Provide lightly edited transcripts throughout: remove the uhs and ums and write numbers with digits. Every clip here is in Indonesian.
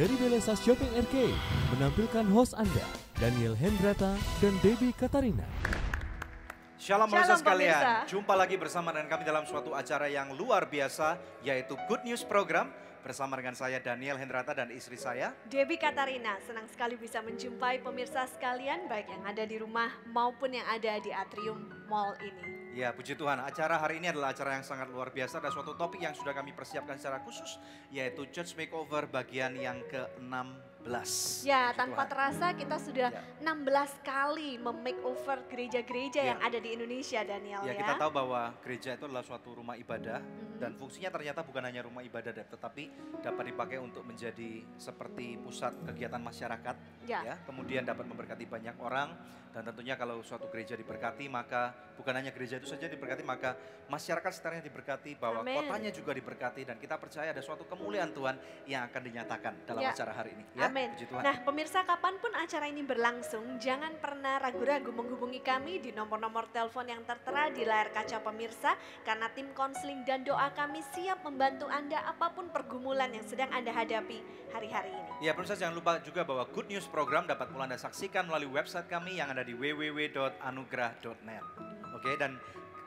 dari Belesa Shopping Arcade menampilkan host Anda, Daniel Hendrata dan Debbie Katarina. Shalom pemirsa sekalian, pemirsa. jumpa lagi bersama dengan kami dalam suatu acara yang luar biasa, yaitu Good News Program. Bersama dengan saya Daniel Hendrata dan istri saya Debbie Katarina, senang sekali bisa menjumpai pemirsa sekalian, baik yang ada di rumah maupun yang ada di atrium mall ini. Ya, puji Tuhan, acara hari ini adalah acara yang sangat luar biasa. Ada suatu topik yang sudah kami persiapkan secara khusus, yaitu Church Makeover bagian yang ke-16. Ya, Puji tanpa Tuhan. terasa kita sudah Ya. 16 kali memakeover gereja-gereja Ya. yang ada di Indonesia, Daniel Ya, ya. kita tahu bahwa gereja itu adalah suatu rumah ibadah dan Mhm. fungsinya ternyata bukan hanya rumah ibadah, tetapi dapat dipakai untuk menjadi seperti pusat kegiatan masyarakat. Ya. Kemudian dapat memberkati banyak orang dan tentunya kalau suatu gereja diberkati maka bukan hanya gereja itu saja diberkati, maka masyarakat sekitarnya diberkati, bahwa Amin. kotanya juga diberkati, dan kita percaya ada suatu kemuliaan Tuhan yang akan dinyatakan dalam Ya. acara hari ini. Ya, Amin. puji Tuhan. Nah, pemirsa, kapanpun acara ini berlangsung, jangan pernah ragu-ragu menghubungi kami di nomor-nomor telepon yang tertera di layar kaca pemirsa, karena tim konseling dan doa kami siap membantu Anda apapun pergumulan yang sedang Anda hadapi hari-hari ini. Ya, pemirsa, jangan lupa juga bahwa Good News Program dapat mulai Anda saksikan melalui website kami yang ada di www.anugerah.net. Oke, dan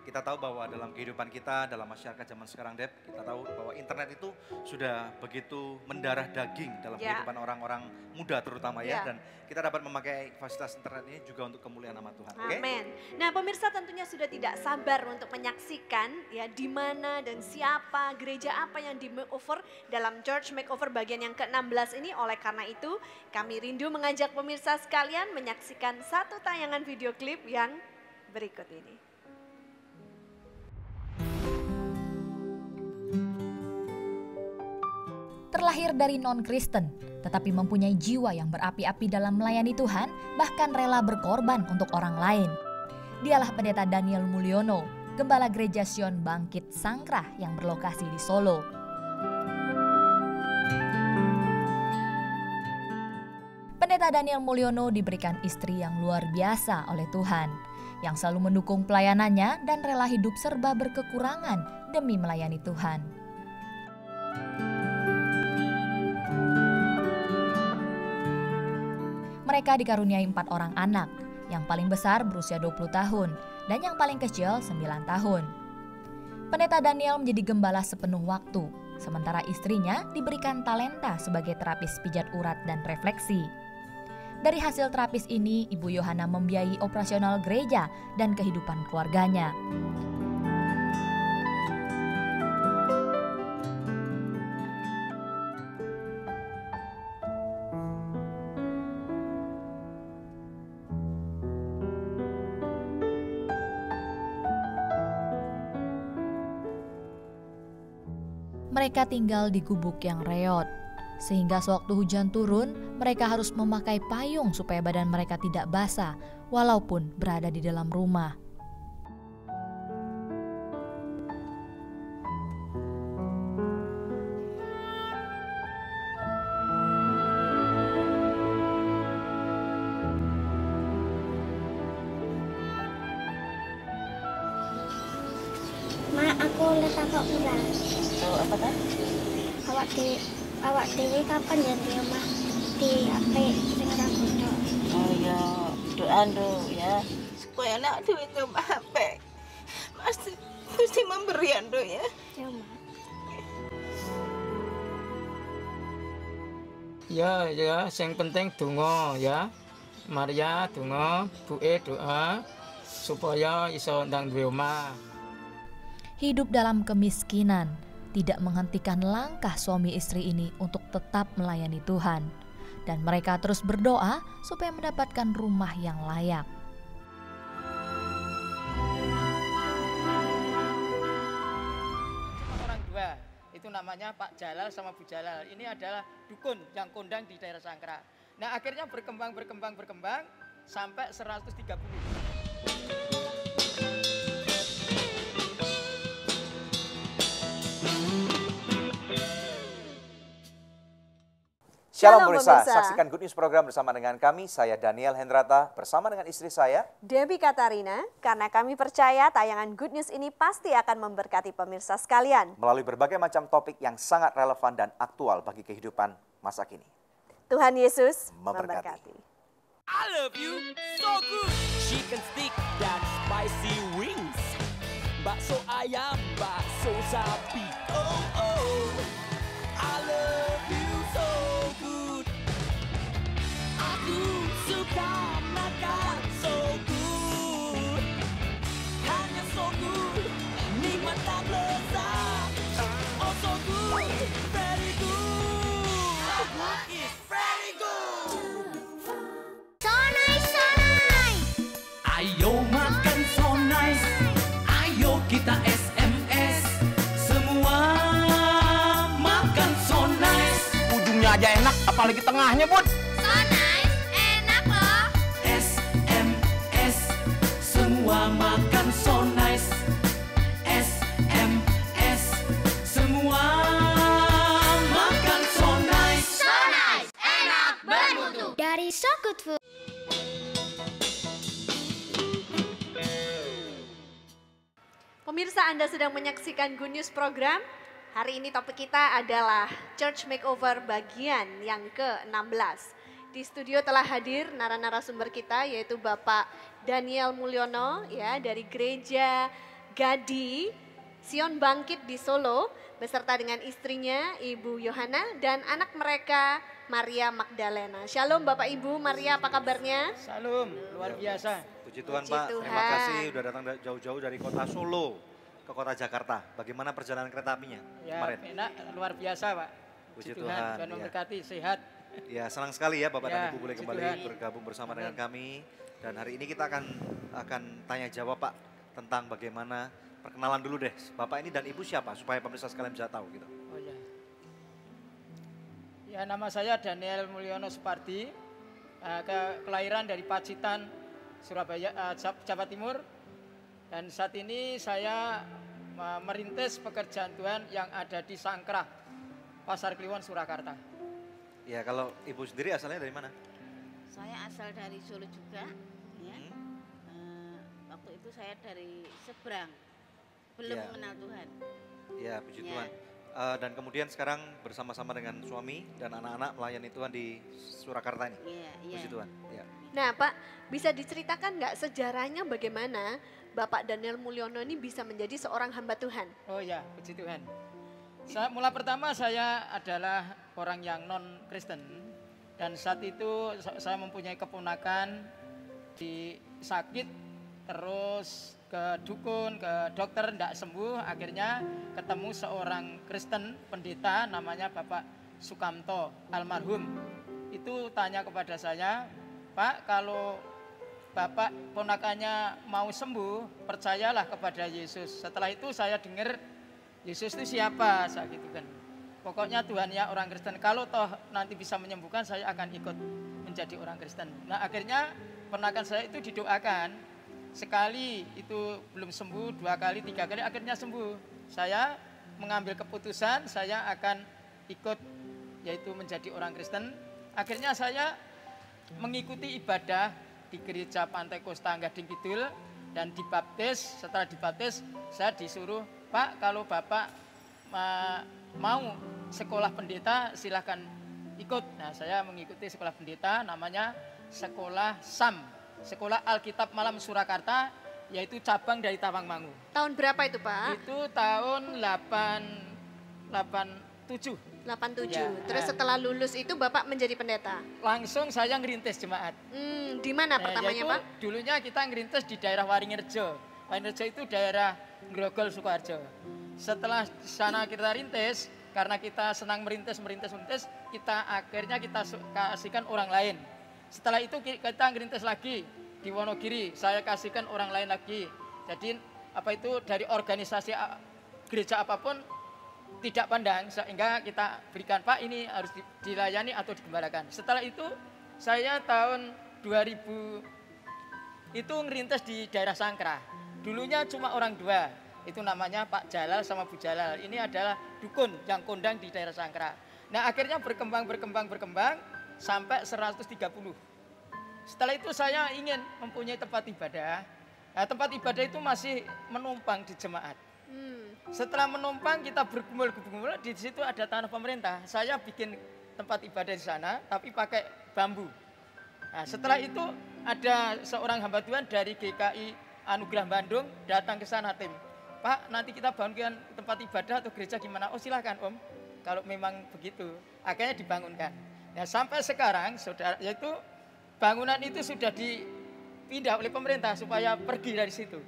kita tahu bahwa dalam kehidupan kita, dalam masyarakat zaman sekarang, Deb, kita tahu bahwa internet itu sudah begitu mendarah daging dalam Ya. kehidupan orang-orang muda terutama ya. Ya. Dan kita dapat memakai fasilitas internet ini juga untuk kemuliaan nama Tuhan. Oke? Amin. Nah, pemirsa tentunya sudah tidak sabar untuk menyaksikan ya di mana dan siapa gereja apa yang di makeover dalam Church Makeover bagian yang ke-16 ini. Oleh karena itu, kami rindu mengajak pemirsa sekalian menyaksikan satu tayangan video klip yang berikut ini. Terlahir dari non-Kristen, tetapi mempunyai jiwa yang berapi-api dalam melayani Tuhan, bahkan rela berkorban untuk orang lain. Dialah Pendeta Daniel Mulyono, Gembala Gereja Sion Bangkit Sangkrah yang berlokasi di Solo. Pendeta Daniel Mulyono diberikan istri yang luar biasa oleh Tuhan, yang selalu mendukung pelayanannya dan rela hidup serba berkekurangan demi melayani Tuhan. Mereka dikaruniai 4 orang anak, yang paling besar berusia 20 tahun dan yang paling kecil 9 tahun. Pendeta Daniel menjadi gembala sepenuh waktu, sementara istrinya diberikan talenta sebagai terapis pijat urat dan refleksi. Dari hasil terapis ini, Ibu Yohana membiayai operasional gereja dan kehidupan keluarganya. Mereka tinggal di gubuk yang reot, sehingga sewaktu hujan turun, mereka harus memakai payung supaya badan mereka tidak basah, walaupun berada di dalam rumah. Mak, aku lihat kakak murah. Oh, apa kan? Awak dewi kapan ya di rumah di apa sing ora gono. Oh ya, doa ya. Supaya anak dewi rumah HP. Mesti memberi ando ya. Ya, Mak. Ya, yang penting donga ya. Maria donga, buke doa supaya iso ndang duwe omah. Hidup dalam kemiskinan tidak menghentikan langkah suami istri ini untuk tetap melayani Tuhan. Dan mereka terus berdoa supaya mendapatkan rumah yang layak. Orang dua, itu namanya Pak Jalal sama Bu Jalal. Ini adalah dukun yang kondang di daerah Sangkrah. Nah, akhirnya berkembang sampai 130. Shalom Shalom, pemirsa, pemirsa. saksikan Good News Program bersama dengan kami, saya Daniel Hendrata bersama dengan istri saya Debbie Katarina, karena kami percaya tayangan Good News ini pasti akan memberkati pemirsa sekalian. melalui berbagai macam topik yang sangat relevan dan aktual bagi kehidupan masa kini. Tuhan Yesus Memberkati. memberkati. I love you so good. Chicken stick dan spicy wings. Bakso ayam, bakso sapi. Oh oh. I love you so good. Aku suka makan so good. Hanya so good. Nikmat dan lezat. Oh so good. Very good. So good is very good. Ayo makan so nice, ayo kita SMS, semua makan so nice. Ujungnya aja enak, apalagi tengahnya, Bud. So nice, enak loh. SMS, semua makan so nice. SMS, semua makan so nice. So nice, enak, bermutu. Dari So Good Food. Pemirsa, Anda sedang menyaksikan Good News Program. Hari ini topik kita adalah Church Makeover bagian yang ke-16. Di studio telah hadir narasumber kita yaitu Bapak Daniel Mulyono ya dari Gereja Gadi Sion Bangkit di Solo beserta dengan istrinya Ibu Yohana dan anak mereka Maria Magdalena. Shalom Bapak Ibu, Maria apa kabarnya? Salam, luar biasa. Puji Tuhan Puji Pak, terima Tuhan. kasih udah datang jauh-jauh dari kota Solo ke kota Jakarta. Bagaimana perjalanan kereta apinya Ya, kemarin? enak, luar biasa Pak. Puji Tuhan, Tuhan, Tuhan ya. memberkati, sehat. Ya senang sekali ya Bapak dan Ya, Ibu boleh puji kembali Tuhan. bergabung bersama Amin. dengan kami. Dan hari ini kita akan tanya jawab Pak tentang bagaimana, perkenalan dulu deh. Bapak ini dan Ibu siapa supaya pemirsa sekalian bisa tahu gitu. Oh ya. Ya, nama saya Daniel Mulyono Supardi, kelahiran dari Pacitan, Surabaya, Jawa Timur. Dan saat ini saya merintis pekerjaan Tuhan yang ada di Sangkrah, Pasar Kliwon, Surakarta. Ya kalau Ibu sendiri asalnya dari mana? Saya asal dari Solo juga, ya. Hmm. Waktu itu saya dari seberang, belum Ya. mengenal Tuhan. Ya puji Ya. Tuhan. Dan kemudian sekarang bersama-sama dengan suami dan anak-anak melayani Tuhan di Surakarta ini. Iya, iya. Puji Tuhan. Ya. Nah Pak, bisa diceritakan nggak sejarahnya bagaimana Bapak Daniel Mulyono ini bisa menjadi seorang hamba Tuhan? Oh ya, puji Tuhan. Mula pertama saya adalah orang yang non Kristen dan saat itu saya mempunyai keponakan di sakit, terus ke dukun, ke dokter tidak sembuh, akhirnya ketemu seorang Kristen pendeta namanya Bapak Sukamto almarhum. Itu tanya kepada saya, Pak, kalau Bapak ponakannya mau sembuh, percayalah kepada Yesus. Setelah itu saya dengar Yesus itu siapa, saya gitu kan. Pokoknya Tuhan ya orang Kristen, kalau toh nanti bisa menyembuhkan saya akan ikut menjadi orang Kristen. Nah akhirnya ponakan saya itu didoakan, sekali itu belum sembuh, 2 kali, 3 kali akhirnya sembuh. Saya mengambil keputusan saya akan ikut yaitu menjadi orang Kristen. Akhirnya saya mengikuti ibadah di gereja Pantai Kosta Gading Kidul dan dibaptis. Setelah dibaptis saya disuruh, Pak kalau Bapak mau sekolah pendeta silahkan ikut. Nah saya mengikuti sekolah pendeta namanya Sekolah SAM, Sekolah Alkitab Malam Surakarta, yaitu cabang dari Tawangmangu. Tahun berapa itu Pak? Itu tahun 87. 87. Ya, Terus setelah lulus itu Bapak menjadi pendeta. Langsung saya ngerintis jemaat. Di mana pertamanya yaitu Pak? Dulunya kita ngerintis di daerah Waringrejo. Waringrejo itu daerah Grogol Sukoharjo. Setelah sana kita rintis, karena kita senang merintis, akhirnya kita kasihkan orang lain. Setelah itu kita ngerintis lagi di Wonogiri, saya kasihkan orang lain lagi. Jadi apa itu dari organisasi gereja apapun tidak pandang, sehingga kita berikan, Pak ini harus dilayani atau digembalakan. Setelah itu saya tahun 2000 itu ngerintis di daerah Sangkrah. Dulunya cuma orang 2. Itu namanya Pak Jalal sama Bu Jalal. Ini adalah dukun yang kondang di daerah Sangkrah. Nah akhirnya berkembang sampai 130. Setelah itu saya ingin mempunyai tempat ibadah. Nah, tempat ibadah itu masih menumpang di jemaat. Setelah menumpang kita bergumul, di situ ada tanah pemerintah. Saya bikin tempat ibadah di sana, tapi pakai bambu. Nah, setelah itu ada seorang hamba Tuhan dari GKI Anugerah Bandung datang ke sana, tim. Pak, nanti kita bangunkan tempat ibadah atau gereja gimana? Oh silahkan Om, kalau memang begitu. Akhirnya dibangunkan. Nah, sampai sekarang, saudara, yaitu bangunan itu sudah dipindah oleh pemerintah supaya pergi dari situ.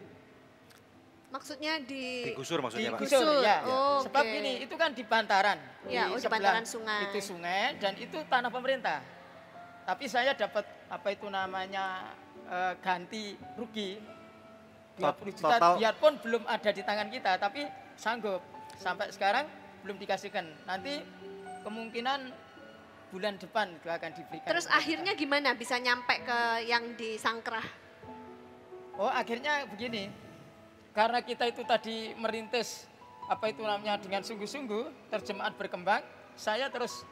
Maksudnya digusur maksudnya Pak? Digusur, ya. Oh, Sebab oke. gini, itu kan di bantaran. Ya, di bantaran sungai. Itu sungai dan itu tanah pemerintah. Tapi saya dapat apa itu namanya ganti rugi 20 juta, Total. biarpun belum ada di tangan kita, tapi sanggup. Sampai sekarang belum dikasihkan. Nanti kemungkinan bulan depan itu akan diberikan. Terus akhirnya gimana bisa nyampe ke yang di Sangkrah? Oh, akhirnya begini. Karena kita itu tadi merintis apa itu namanya dengan sungguh-sungguh, terjemahan berkembang, saya terus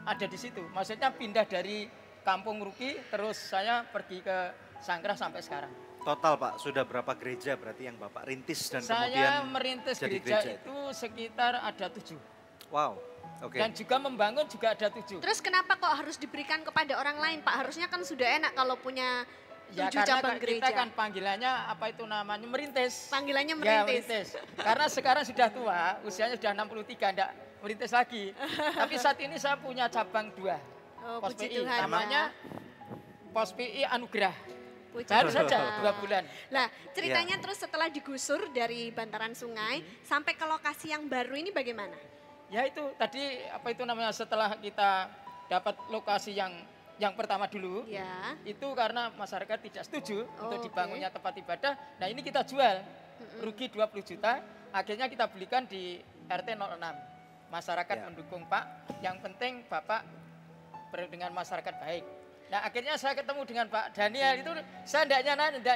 ada di situ. Maksudnya pindah dari Kampung Ruki, terus saya pergi ke Sangkrah sampai sekarang. Total Pak, sudah berapa gereja berarti yang Bapak rintis dan Saya kemudian merintis jadi gereja itu sekitar ada 7. Wow, oke. Dan juga membangun juga ada 7. Terus kenapa kok harus diberikan kepada orang lain Pak? Harusnya kan sudah enak kalau punya 7 cabang gereja. Kita kan panggilannya apa itu namanya merintis. Panggilannya Ya, merintis. merintis. Karena sekarang sudah tua, usianya sudah 63, enggak merintis lagi. Tapi saat ini saya punya cabang 2. Oh, Pos puji PI, Tuhan, namanya ya. Pos PI Anugerah. Puji Baru Tuhan. saja 2 bulan. Nah, ceritanya terus setelah digusur dari bantaran sungai sampai ke lokasi yang baru ini bagaimana? Ya itu tadi apa itu namanya setelah kita dapat lokasi yang pertama dulu, Ya. itu karena masyarakat tidak setuju Oh, untuk oke. dibangunnya tempat ibadah. Nah ini kita jual, rugi 20 juta, akhirnya kita belikan di RT 06. Masyarakat Ya. mendukung Pak, yang penting Bapak dengan masyarakat baik. Nah akhirnya saya ketemu dengan Pak Daniel itu, saya tidak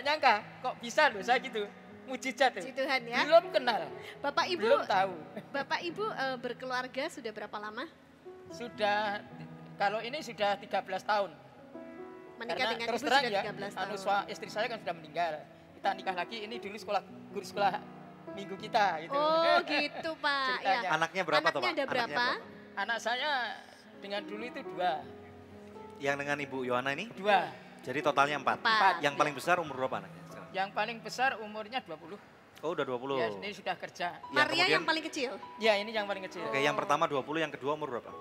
nyangka kok bisa loh saya gitu, mujizat tuh. Puji Tuhan ya. Belum kenal, Bapak Ibu, belum tahu. Bapak Ibu berkeluarga sudah berapa lama? Sudah, kalau ini sudah 13 tahun. Menikah Karena dengan terus Ibu terang sudah ya, 13 tahun. istri saya kan sudah meninggal. Kita nikah lagi, ini dulu guru sekolah minggu kita gitu. Oh gitu Pak. Ya. Ceritanya. Anaknya berapa tuh Pak? Anaknya ada berapa? Anak saya dengan dulu itu 2. Yang dengan Ibu Yohana ini? 2. Jadi totalnya 4. Empat. Yang paling besar umur berapa anaknya sekarang? Yang paling besar umurnya 20. Oh udah 20. Ya, ini sudah kerja. Maria kemudian- yang paling kecil. Ya, ini yang paling kecil. Oke, yang pertama 20, yang kedua umur berapa?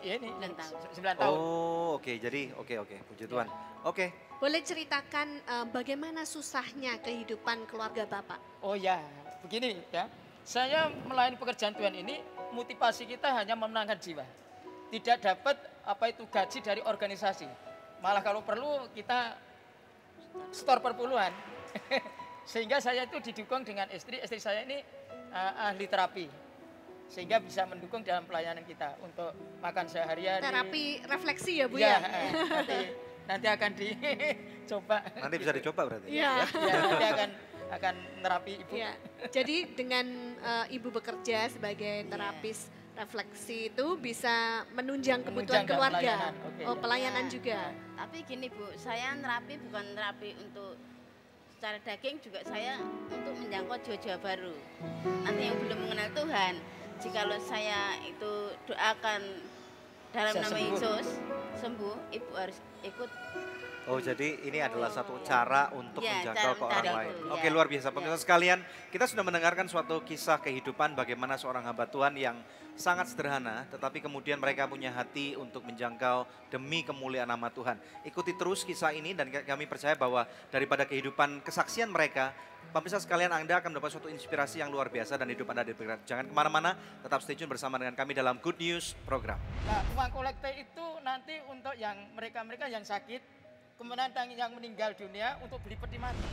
Ya, ini 9 tahun. Oh, oke. Jadi oke. Puji Tuhan. Oke. Boleh ceritakan bagaimana susahnya kehidupan keluarga Bapak? Oh ya, begini ya. Saya melayani pekerjaan Tuhan ini, motivasi kita hanya memenangkan jiwa. Tidak dapat apa itu gaji dari organisasi. Malah kalau perlu kita setor perpuluhan. Sehingga saya itu didukung dengan istri saya ini ahli terapi. Sehingga bisa mendukung dalam pelayanan kita untuk makan sehari-hari. Terapi refleksi ya Bu Ya, ya? nanti akan dicoba. Nanti bisa dicoba berarti. Iya. Ya, nanti akan nerapi ibu. Iya. Jadi dengan Ibu bekerja sebagai terapis refleksi itu bisa menunjang kebutuhan Menunjang dalam keluarga. pelayanan. Oke, Oh, ya. pelayanan Ya, juga. Tapi gini Bu, saya terapi bukan terapi untuk secara daging, juga saya untuk menjangkau jiwa-jiwa baru. Nanti yang belum mengenal Tuhan, jikalau saya itu doakan dalam Bisa nama sembuh. Yesus sembuh, Ibu harus ikut. Oh jadi ini adalah satu cara untuk Ya, menjangkau cara ke orang mencari lain. itu, Oke ya. luar biasa. Pemirsa Ya. sekalian, kita sudah mendengarkan suatu kisah kehidupan bagaimana seorang hamba Tuhan yang sangat sederhana, tetapi kemudian mereka punya hati untuk menjangkau demi kemuliaan nama Tuhan. Ikuti terus kisah ini dan kami percaya bahwa daripada kehidupan kesaksian mereka, pemirsa sekalian Anda akan mendapat suatu inspirasi yang luar biasa dan hidup Anda diberkati. Jangan kemana-mana, tetap stay tune bersama dengan kami dalam Good News Program. Nah, uang kolekte itu nanti untuk yang mereka yang sakit, kemudian yang meninggal dunia untuk beli peti mati.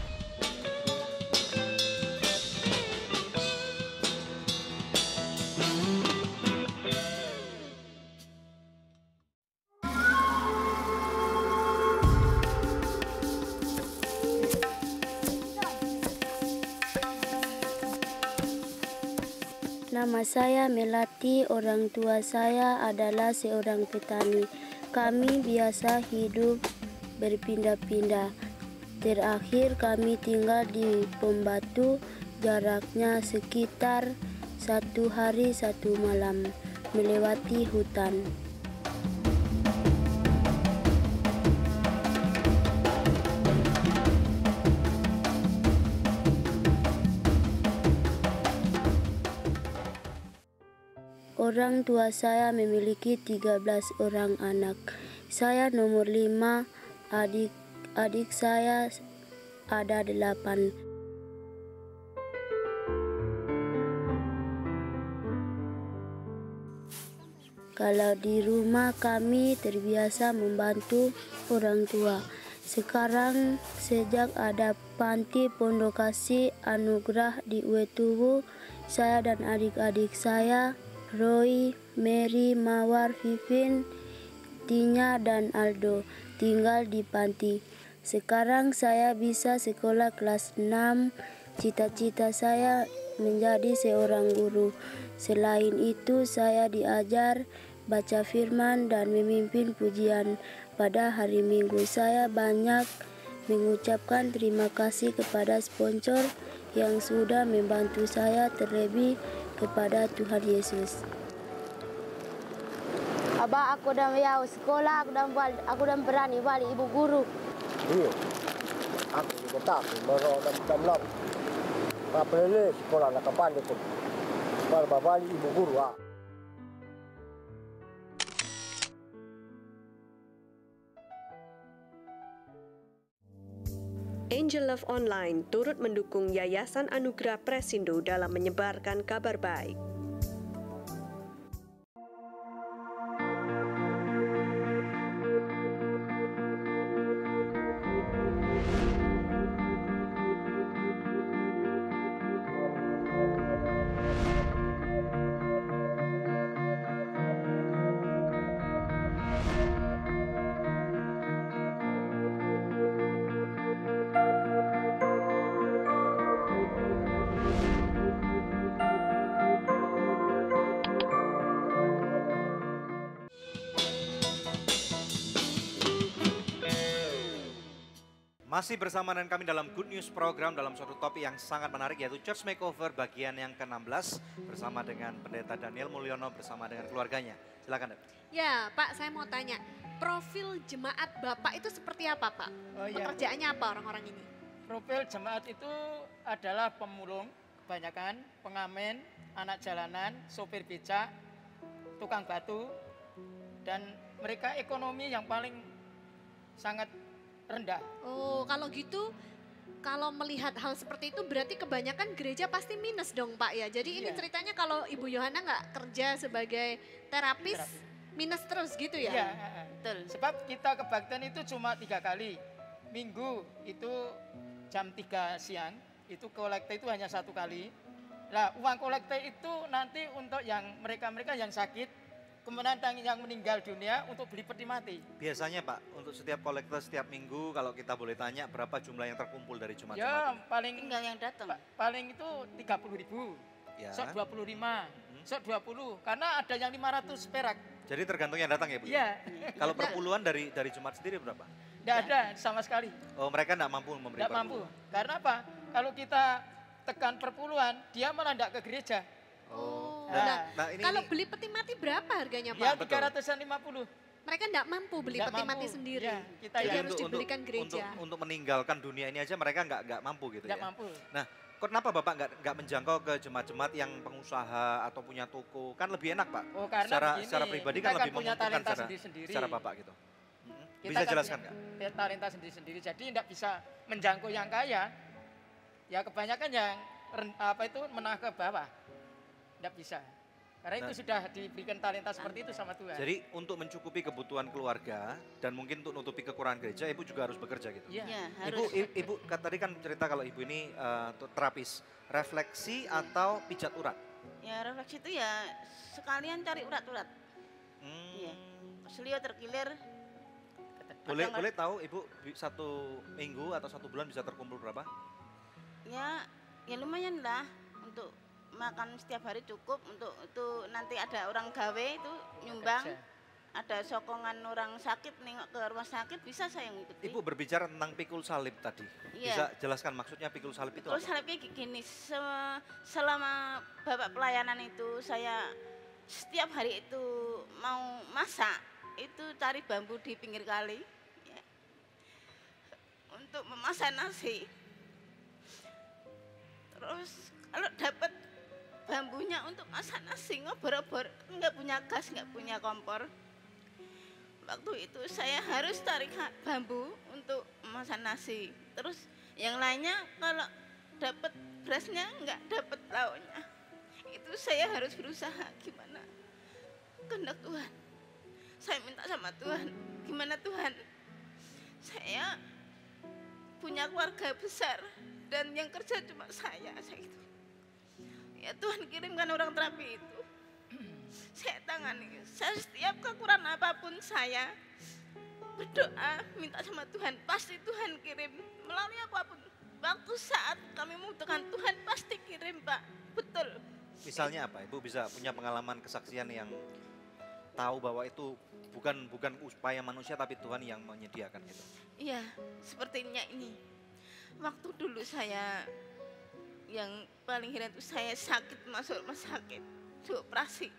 Nama saya Melati, orang tua saya adalah seorang petani. Kami biasa hidup berpindah-pindah. Terakhir kami tinggal di Pembatu, jaraknya sekitar 1 hari 1 malam melewati hutan. Orang tua saya memiliki 13 orang anak. Saya nomor 5, adik saya ada 8. Kalau di rumah kami terbiasa membantu orang tua. Sekarang sejak ada panti Pondok Kasih Anugerah di Wetuwu, saya dan adik-adik saya, Roy, Mary, Mawar, Vivin, Tinya, dan Aldo tinggal di panti. Sekarang saya bisa sekolah kelas 6. Cita-cita saya menjadi seorang guru. Selain itu, saya diajar baca firman dan memimpin pujian. Pada hari Minggu, saya banyak mengucapkan terima kasih kepada sponsor yang sudah membantu saya, terlebih kepada Tuhan Yesus. Abah, aku udah mau sekolah, aku udah berani balik ibu guru. Iya, aku juga takut merodam lap. Apa ini sekolah nak kapan itu? Balik ibu guru. Angel Love Online turut mendukung Yayasan Anugerah Presindo dalam menyebarkan kabar baik. Masih bersama dengan kami dalam Good News Program dalam suatu topik yang sangat menarik yaitu Church Makeover bagian yang ke-16 bersama dengan Pendeta Daniel Mulyono bersama dengan keluarganya. Silakan, Dep. Ya, Pak, saya mau tanya, profil jemaat Bapak itu seperti apa, Pak? Oh, iya. Pekerjaannya apa orang-orang ini? Profil jemaat itu adalah pemulung, kebanyakan pengamen, anak jalanan, sopir becak, tukang batu, dan mereka ekonomi yang paling sangat rendah. Oh, kalau gitu, kalau melihat hal seperti itu berarti kebanyakan gereja pasti minus dong, Pak ya. Jadi ini ceritanya kalau Ibu Yohana nggak kerja sebagai terapis, minus terus gitu ya? Iya, betul. Sebab kita kebaktian itu cuma 3 kali. Minggu itu jam 3 siang, itu kolekte itu hanya 1 kali. Nah, uang kolekte itu nanti untuk yang mereka-mereka yang sakit, kemudian yang meninggal dunia untuk beli peti mati. Biasanya Pak, untuk setiap kolektor setiap minggu kalau kita boleh tanya berapa jumlah yang terkumpul dari jemaat-jemaat Ya, ini? paling Tinggal yang datang. paling itu 30.000. Ya. Sok 25, sok 20. Karena ada yang 500 perak. Jadi tergantung yang datang ya Bu? Iya. Kalau perpuluhan dari jemaat sendiri berapa? Tidak ada sama sekali. Oh, mereka tidak mampu memberi Tidak perpuluhan? mampu. Karena apa? Kalau kita tekan perpuluhan, dia malah tidak ke gereja. Oh, Nah, kalau beli peti mati berapa harganya, Pak? Ya 350. Mereka enggak mampu beli Nggak peti mampu. mati sendiri. Ya, kita Jadi yang harus dibelikan gereja. Untuk meninggalkan dunia ini aja mereka nggak mampu gitu Nggak ya? mampu. Nah, kenapa Bapak nggak menjangkau ke jemaat-jemaat yang pengusaha atau punya toko? Kan lebih enak Pak. Oh, karena begini, secara pribadi kita kan kan lebih punya menguntungkan talenta secara, sendiri-sendiri. secara Bapak gitu. Kita Bisa kan jelaskan punya nggak? talenta sendiri-sendiri. Jadi tidak bisa menjangkau yang kaya. Ya kebanyakan yang menengah ke bawah. Tidak bisa. Karena itu sudah diberikan talenta seperti itu sama Tuhan. Jadi untuk mencukupi kebutuhan keluarga dan mungkin untuk nutupi kekurangan gereja, Ibu juga harus bekerja gitu. Iya, Ibu tadi kan cerita kalau Ibu ini terapis, refleksi atau pijat urat. Ya refleksi itu ya sekalian cari urat-urat. Iya. Selio terkilir. Boleh tahu Ibu 1 minggu atau 1 bulan bisa terkumpul berapa? Ya lumayan lah untuk makan setiap hari cukup, untuk itu nanti ada orang gawe itu nyumbang, ada sokongan orang sakit nengok ke rumah sakit bisa saya ngikuti. Ibu berbicara tentang pikul salib tadi, bisa jelaskan maksudnya pikul salib itu Pikul apa? salibnya gini, selama Bapak pelayanan itu saya setiap hari itu mau masak, itu cari bambu di pinggir kali ya, untuk memasak nasi. Terus kalau dapat bambunya hanya untuk masak nasi, ngobor-obor, nggak punya gas, nggak punya kompor. Waktu itu saya harus tarik bambu untuk masak nasi. Terus yang lainnya kalau dapat berasnya nggak dapat lauknya. Itu saya harus berusaha gimana kehendak Tuhan. Saya minta sama Tuhan, gimana Tuhan? Saya punya keluarga besar dan yang kerja cuma saya itu. Ya Tuhan kirimkan orang terapi itu. Saya tangani. Saya setiap kekurangan apapun saya berdoa minta sama Tuhan, pasti Tuhan kirim melalui apapun. Waktu saat kami membutuhkan Tuhan pasti kirim, Pak. Betul. Misalnya apa? Ibu bisa punya pengalaman kesaksian yang tahu bahwa itu bukan upaya manusia tapi Tuhan yang menyediakan itu. Iya, sepertinya ini. Waktu dulu saya yang paling heran itu saya sakit masuk rumah sakit, dioperasi.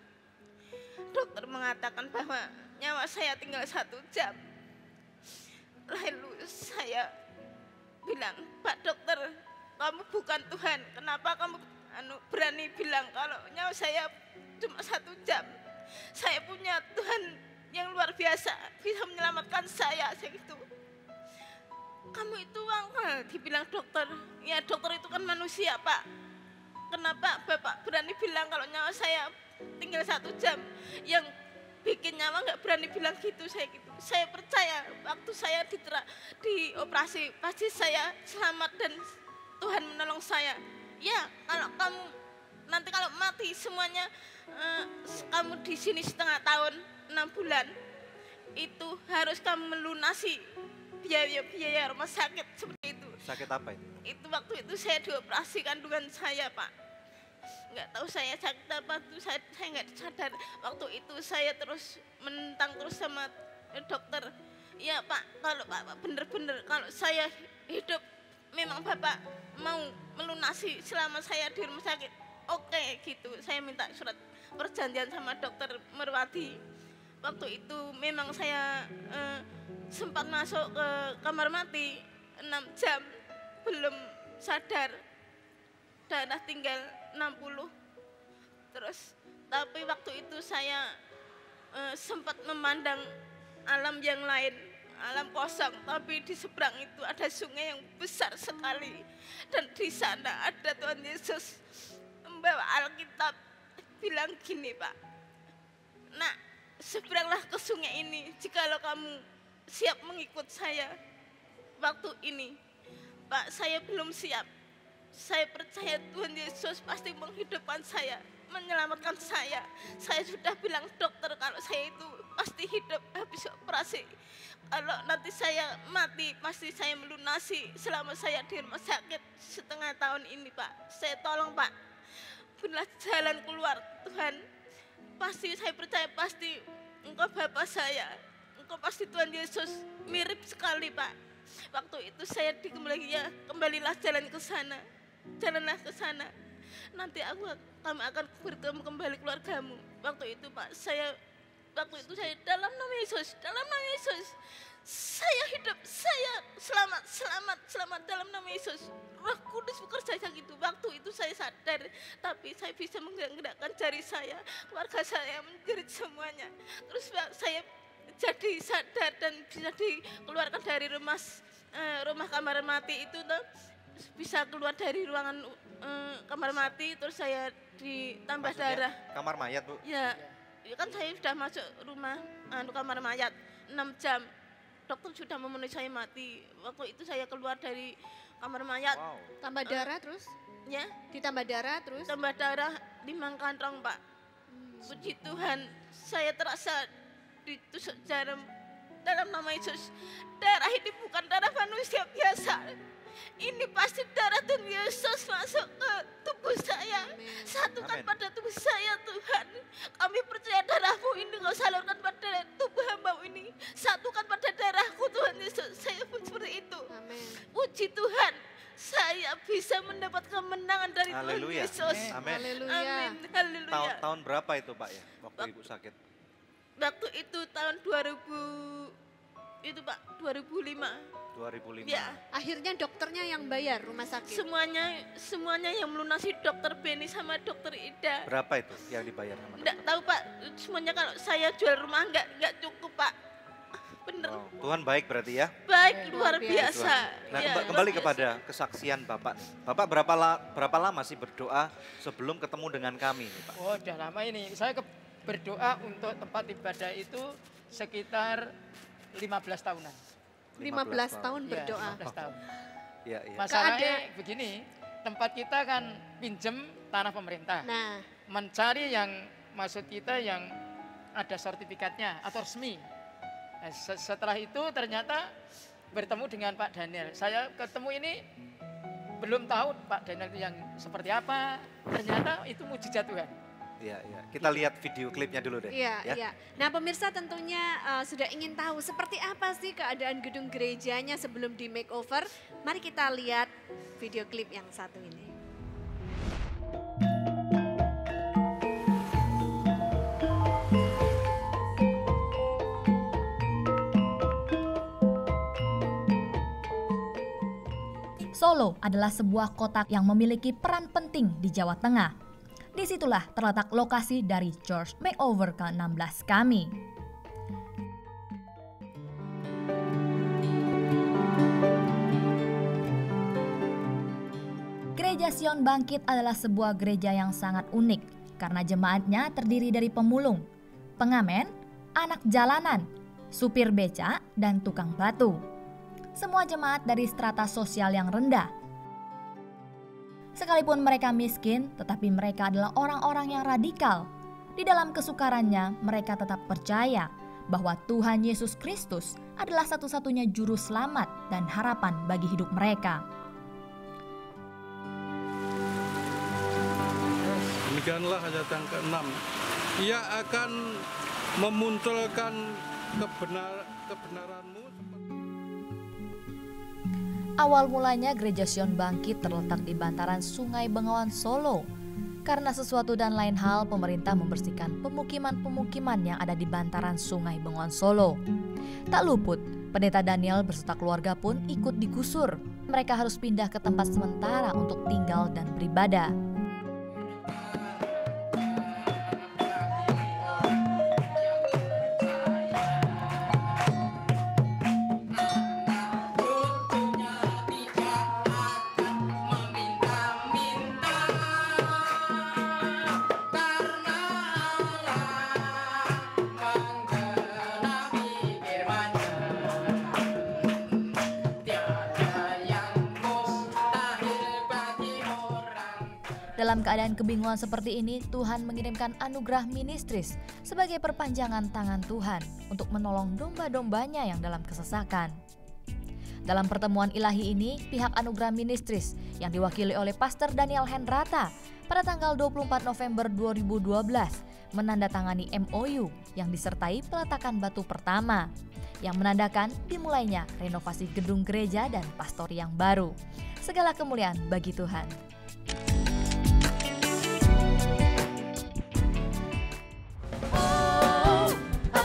Dokter mengatakan bahwa nyawa saya tinggal 1 jam. Lalu saya bilang, Pak dokter, kamu bukan Tuhan. Kenapa kamu berani bilang kalau nyawa saya cuma 1 jam? Saya punya Tuhan yang luar biasa, bisa menyelamatkan saya segitu. Kamu itu wangkal, dibilang dokter. Ya dokter itu kan manusia, Pak. Kenapa Bapak berani bilang kalau nyawa saya tinggal 1 jam? Yang bikin nyawa nggak berani bilang gitu, saya gitu. Saya percaya waktu saya dioperasi pasti saya selamat dan Tuhan menolong saya. Ya kalau kamu nanti kalau mati semuanya kamu di sini setengah tahun 6 bulan itu harus kamu melunasi biaya rumah sakit seperti itu. Sakit apa itu? Itu waktu itu saya dioperasi kandungan saya, Pak. Nggak tahu saya sakit apa tuh, saya nggak sadar. Waktu itu saya terus menentang terus sama dokter. Ya Pak, kalau Pak bener-bener kalau saya hidup memang Bapak mau melunasi selama saya di rumah sakit. Oke gitu, saya minta surat perjanjian sama dokter Merwati. Waktu itu memang saya sempat masuk ke kamar mati 6 jam belum sadar, darah tinggal 60. Terus tapi waktu itu saya sempat memandang alam yang lain, alam kosong, tapi di seberang itu ada sungai yang besar sekali dan di sana ada Tuhan Yesus membawa Alkitab bilang gini, Pak, nak seberanglah ke sungai ini jikalau kamu siap mengikut saya. Waktu ini Pak, saya belum siap. Saya percaya Tuhan Yesus pasti menghidupkan saya, menyelamatkan saya. Saya sudah bilang dokter kalau saya itu pasti hidup habis operasi. Kalau nanti saya mati pasti saya melunasi selama saya di rumah sakit setengah tahun ini, Pak. Saya tolong, Pak, berilah jalan keluar Tuhan. Pasti saya percaya pasti Engkau Bapa saya, Engkau pasti Tuhan Yesus, mirip sekali, Pak. Waktu itu saya kembalilah jalan ke sana, jalanlah ke sana. Nanti kamu akan bertemu kembali keluargamu. Waktu itu Pak, saya dalam nama Yesus, saya hidup, saya selamat dalam nama Yesus. Roh Kudus bekerja gitu. Waktu itu saya sadar, tapi saya bisa menggerakkan jari saya, keluarga saya menjerit semuanya. Terus Pak, saya jadi sadar dan bisa dikeluarkan dari rumah kamar mati itu tuh, bisa keluar dari ruangan kamar mati. Terus saya ditambah Maksudnya, darah. Kamar mayat, Bu? Ya kan saya sudah masuk rumah kamar mayat 6 jam. Dokter sudah memenuhi saya mati. Waktu itu saya keluar dari kamar mayat. Wow. Tambah darah terus? Ya, Ditambah darah terus? tambah darah 5 kantong, Pak. Puji Tuhan, saya terasa ditusuk jarum dalam nama Yesus. Darah ini bukan darah manusia biasa. Ini pasti darah Tuhan Yesus masuk ke tubuh saya. Satukan Amin. pada tubuh saya, Tuhan. Kami percaya darah-Mu ini Kau salurkan pada tubuh hamba ini. Satukan pada darah-Ku, Tuhan Yesus. Saya pun seperti itu. Amin. Puji Tuhan, saya bisa mendapat kemenangan dari Tuhan Haleluya. Yesus. Amin. Haleluya. Amin. Haleluya. Tahun berapa itu Pak ya, waktu Ibu sakit? Waktu itu tahun 2000 itu Pak, 2005. 2005. Ya. Akhirnya dokternya yang bayar rumah sakit? Semuanya yang melunasi dokter Beni sama dokter Ida. Berapa itu yang dibayar sama dokter? Enggak tahu Pak, semuanya kalau saya jual rumah enggak cukup Pak. Bener. Oh, Tuhan baik berarti ya? Baik, luar biasa. Nah, Ya, kembali luar biasa. kepada kesaksian Bapak. Bapak berapa lama sih berdoa sebelum ketemu dengan kami nih, Pak? Oh, udah lama ini. Saya berdoa untuk tempat ibadah itu sekitar 15 tahunan. 15 tahun berdoa. 15 tahun. Iya, iya. Masalahnya begini, tempat kita kan pinjem tanah pemerintah. Nah, Mencari yang maksud kita yang ada sertifikatnya atau resmi. Nah, setelah itu ternyata bertemu dengan Pak Daniel. Saya ketemu ini belum tahu Pak Daniel itu yang seperti apa. Ternyata itu mujizat Tuhan. Iya, iya. Kita lihat video klipnya dulu deh. iya, ya. iya. Nah, pemirsa tentunya sudah ingin tahu seperti apa sih keadaan gedung gerejanya sebelum di makeover. Mari kita lihat video klip yang satu ini. Solo adalah sebuah kota yang memiliki peran penting di Jawa Tengah. Disitulah terletak lokasi dari Church Makeover ke-16 kami. Gereja Sion Bangkit adalah sebuah gereja yang sangat unik karena jemaatnya terdiri dari pemulung, pengamen, anak jalanan, supir beca, dan tukang batu. Semua jemaat dari strata sosial yang rendah. Sekalipun mereka miskin, tetapi mereka adalah orang-orang yang radikal. Di dalam kesukarannya, mereka tetap percaya bahwa Tuhan Yesus Kristus adalah satu-satunya juru selamat dan harapan bagi hidup mereka. Demikianlah ayat yang ke-6. Ia akan memunculkan kebenaranmu. Awal mulanya Gereja Sion Bangkit terletak di bantaran Sungai Bengawan Solo. Karena sesuatu dan lain hal, pemerintah membersihkan pemukiman-pemukiman yang ada di bantaran Sungai Bengawan Solo. Tak luput, Pendeta Daniel beserta keluarga pun ikut digusur. Mereka harus pindah ke tempat sementara untuk tinggal dan beribadah. Dalam keadaan kebingungan seperti ini, Tuhan mengirimkan anugerah ministris sebagai perpanjangan tangan Tuhan untuk menolong domba-dombanya yang dalam kesesakan. Dalam pertemuan ilahi ini, pihak anugerah ministris yang diwakili oleh Pastor Daniel Hendrata pada tanggal 24 November 2012 menandatangani MOU yang disertai peletakan batu pertama yang menandakan dimulainya renovasi gedung gereja dan pastori yang baru. Segala kemuliaan bagi Tuhan.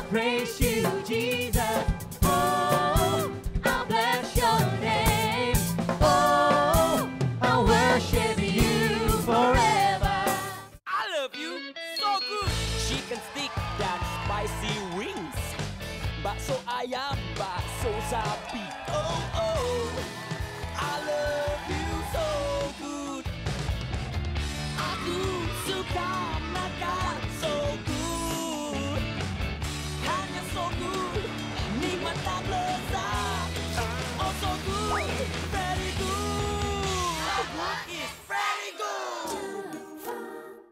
Praise you, Jesus. Oh, I bless your name. Oh, I worship you forever. I love you so good. Chicken stick dan spicy wings. Bakso ayam, bakso sapi. Oh, oh, I love you so good. Aku suka makan so good. Nikmat tak lezat. Oh so good, very good. So good is very good.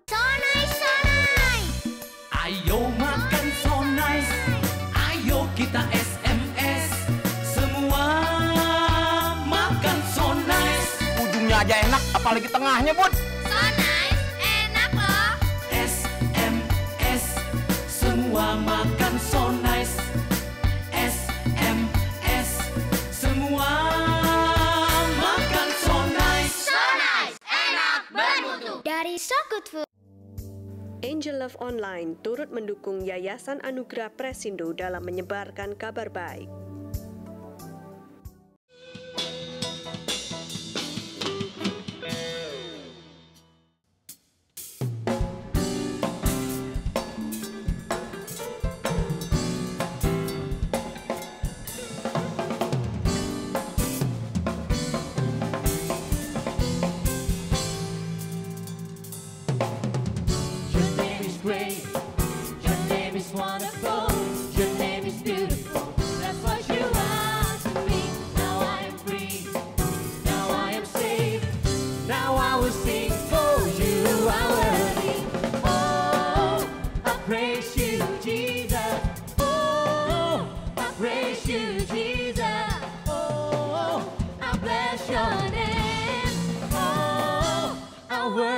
So nice, so nice. Ayo makan so nice. Ayo kita SMS. Semua makan so nice. Ujungnya aja enak, apalagi tengahnya, Bud. So nice, enak loh. SMS. Semua makan so nice. SMS. Semua makan so nice. So nice, enak, bermutu. Dari So Good Food. Angel Love Online turut mendukung Yayasan Anugerah Presindo dalam menyebarkan kabar baik.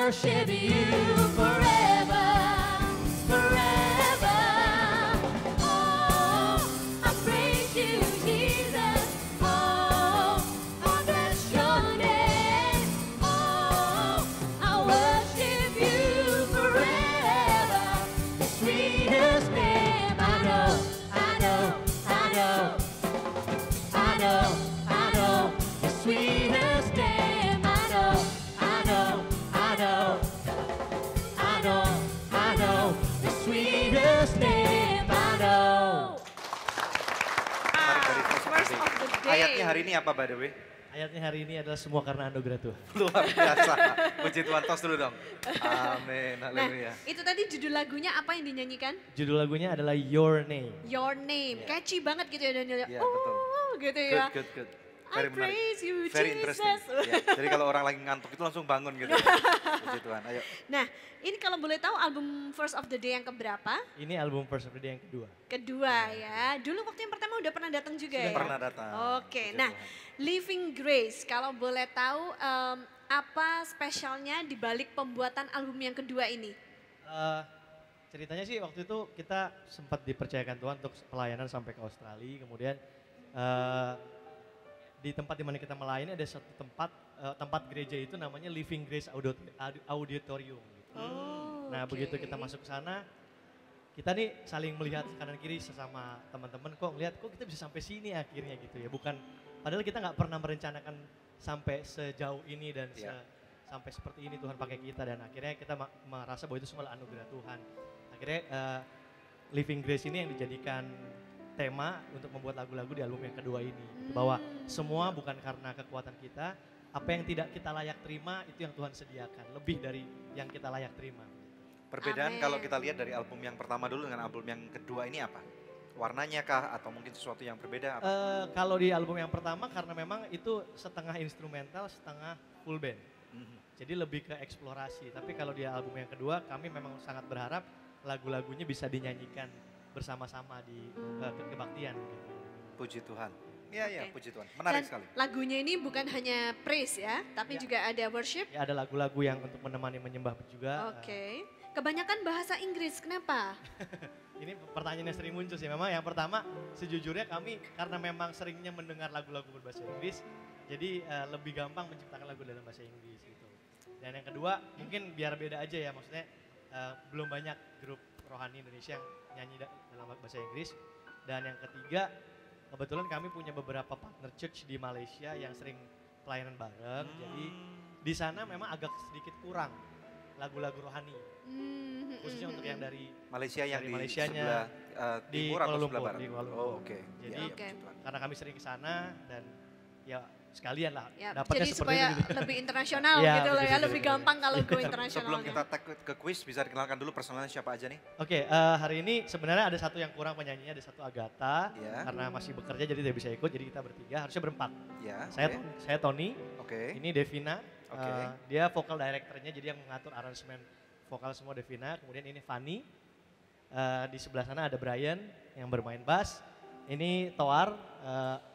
worship you forever, forever. Oh, I praise you, Jesus. Oh, I bless your name. Oh, I worship you forever. The sweetest name I know, I know, I know, I know, I know. The sweetest name I know, I know, I know, I know, I know. The sweetest name I know. Verse of the day. Ayatnya hari ini apa by the way? Ayatnya hari ini adalah semua karena anugerah Tuhan. Luar biasa. Puji Tuhan, tos dulu dong. Amin, Nah, haleluya. itu tadi judul lagunya apa yang dinyanyikan? Judul lagunya adalah Your Name. Your Name. Catchy banget gitu ya Daniel. Iya, betul. Gitu Good, ya. good, good. I Very menarik. praise you, Very Jesus. interesting. Ya, jadi kalau orang lagi ngantuk itu langsung bangun gitu. Puji Tuhan, ayo. Nah, ini kalau boleh tahu album First of the Day yang keberapa? Ini album First of the Day yang kedua. Kedua ya. Dulu waktu yang pertama udah pernah datang juga Sudah ya? pernah datang. Oke, nah Living Grace kalau boleh tahu apa spesialnya di balik pembuatan album yang kedua ini? Ceritanya sih waktu itu kita sempat dipercayakan Tuhan untuk pelayanan sampai ke Australia. Kemudian di tempat dimana kita melayani ada satu tempat gereja itu namanya Living Grace Auditorium. Gitu. Nah begitu kita masuk ke sana, kita nih saling melihat kanan kiri sesama teman-teman, kok ngelihat kok kita bisa sampai sini akhirnya gitu ya. Padahal kita nggak pernah merencanakan sampai sejauh ini dan sampai seperti ini Tuhan pakai kita, dan akhirnya kita merasa bahwa itu semua adalah anugerah Tuhan. Akhirnya Living Grace ini yang dijadikan tema untuk membuat lagu-lagu di album yang kedua ini. Bahwa semua bukan karena kekuatan kita, apa yang tidak kita layak terima itu yang Tuhan sediakan, lebih dari yang kita layak terima. Perbedaan kalau kita lihat dari album yang pertama dulu dengan album yang kedua ini apa? Warnanya kah atau mungkin sesuatu yang berbeda? Kalau di album yang pertama karena memang itu setengah instrumental, setengah full band. Jadi lebih ke eksplorasi. Tapi kalau di album yang kedua kami memang sangat berharap lagu-lagunya bisa dinyanyikan bersama-sama di kebaktian. Gitu. Puji Tuhan. Iya, puji Tuhan. Menarik sekali. Lagunya ini bukan hanya praise ya, tapi juga ada worship. Ya, ada lagu-lagu yang untuk menemani menyembah juga. Oke. Kebanyakan bahasa Inggris, kenapa? Ini pertanyaan yang sering muncul sih. Memang yang pertama sejujurnya kami karena memang seringnya mendengar lagu-lagu berbahasa Inggris, jadi lebih gampang menciptakan lagu dalam bahasa Inggris gitu. Dan yang kedua mungkin biar beda aja ya, maksudnya belum banyak grup rohani Indonesia yang nyanyi dalam bahasa Inggris. Dan yang ketiga kebetulan kami punya beberapa partner church di Malaysia yang sering pelayanan bareng. Jadi di sana memang agak sedikit kurang lagu-lagu rohani. Khususnya untuk yang dari Malaysia yang dari di Malaysianya, sebelah di timur Kuala atau Lumpur, sebelah barat? di Kuala Lumpur. Oh, oke. Jadi Iya, karena kami sering ke sana dan ya sekalian lah Ya, dapatnya jadi seperti supaya itu. Gitu. lebih internasional Ya, gitu loh ya, betul, lebih betul. gampang kalau go internasional. Sebelum kita tag ke quiz, bisa dikenalkan dulu personalnya siapa aja nih? Oke, hari ini sebenarnya ada satu yang kurang penyanyinya, ada satu Agatha, karena masih bekerja jadi tidak bisa ikut, jadi kita bertiga, harusnya berempat. Ya, Saya Tony, ini Devina, dia vokal directornya, jadi yang mengatur aransemen vokal semua Devina, kemudian ini Fanny, di sebelah sana ada Brian yang bermain bass, ini Toar,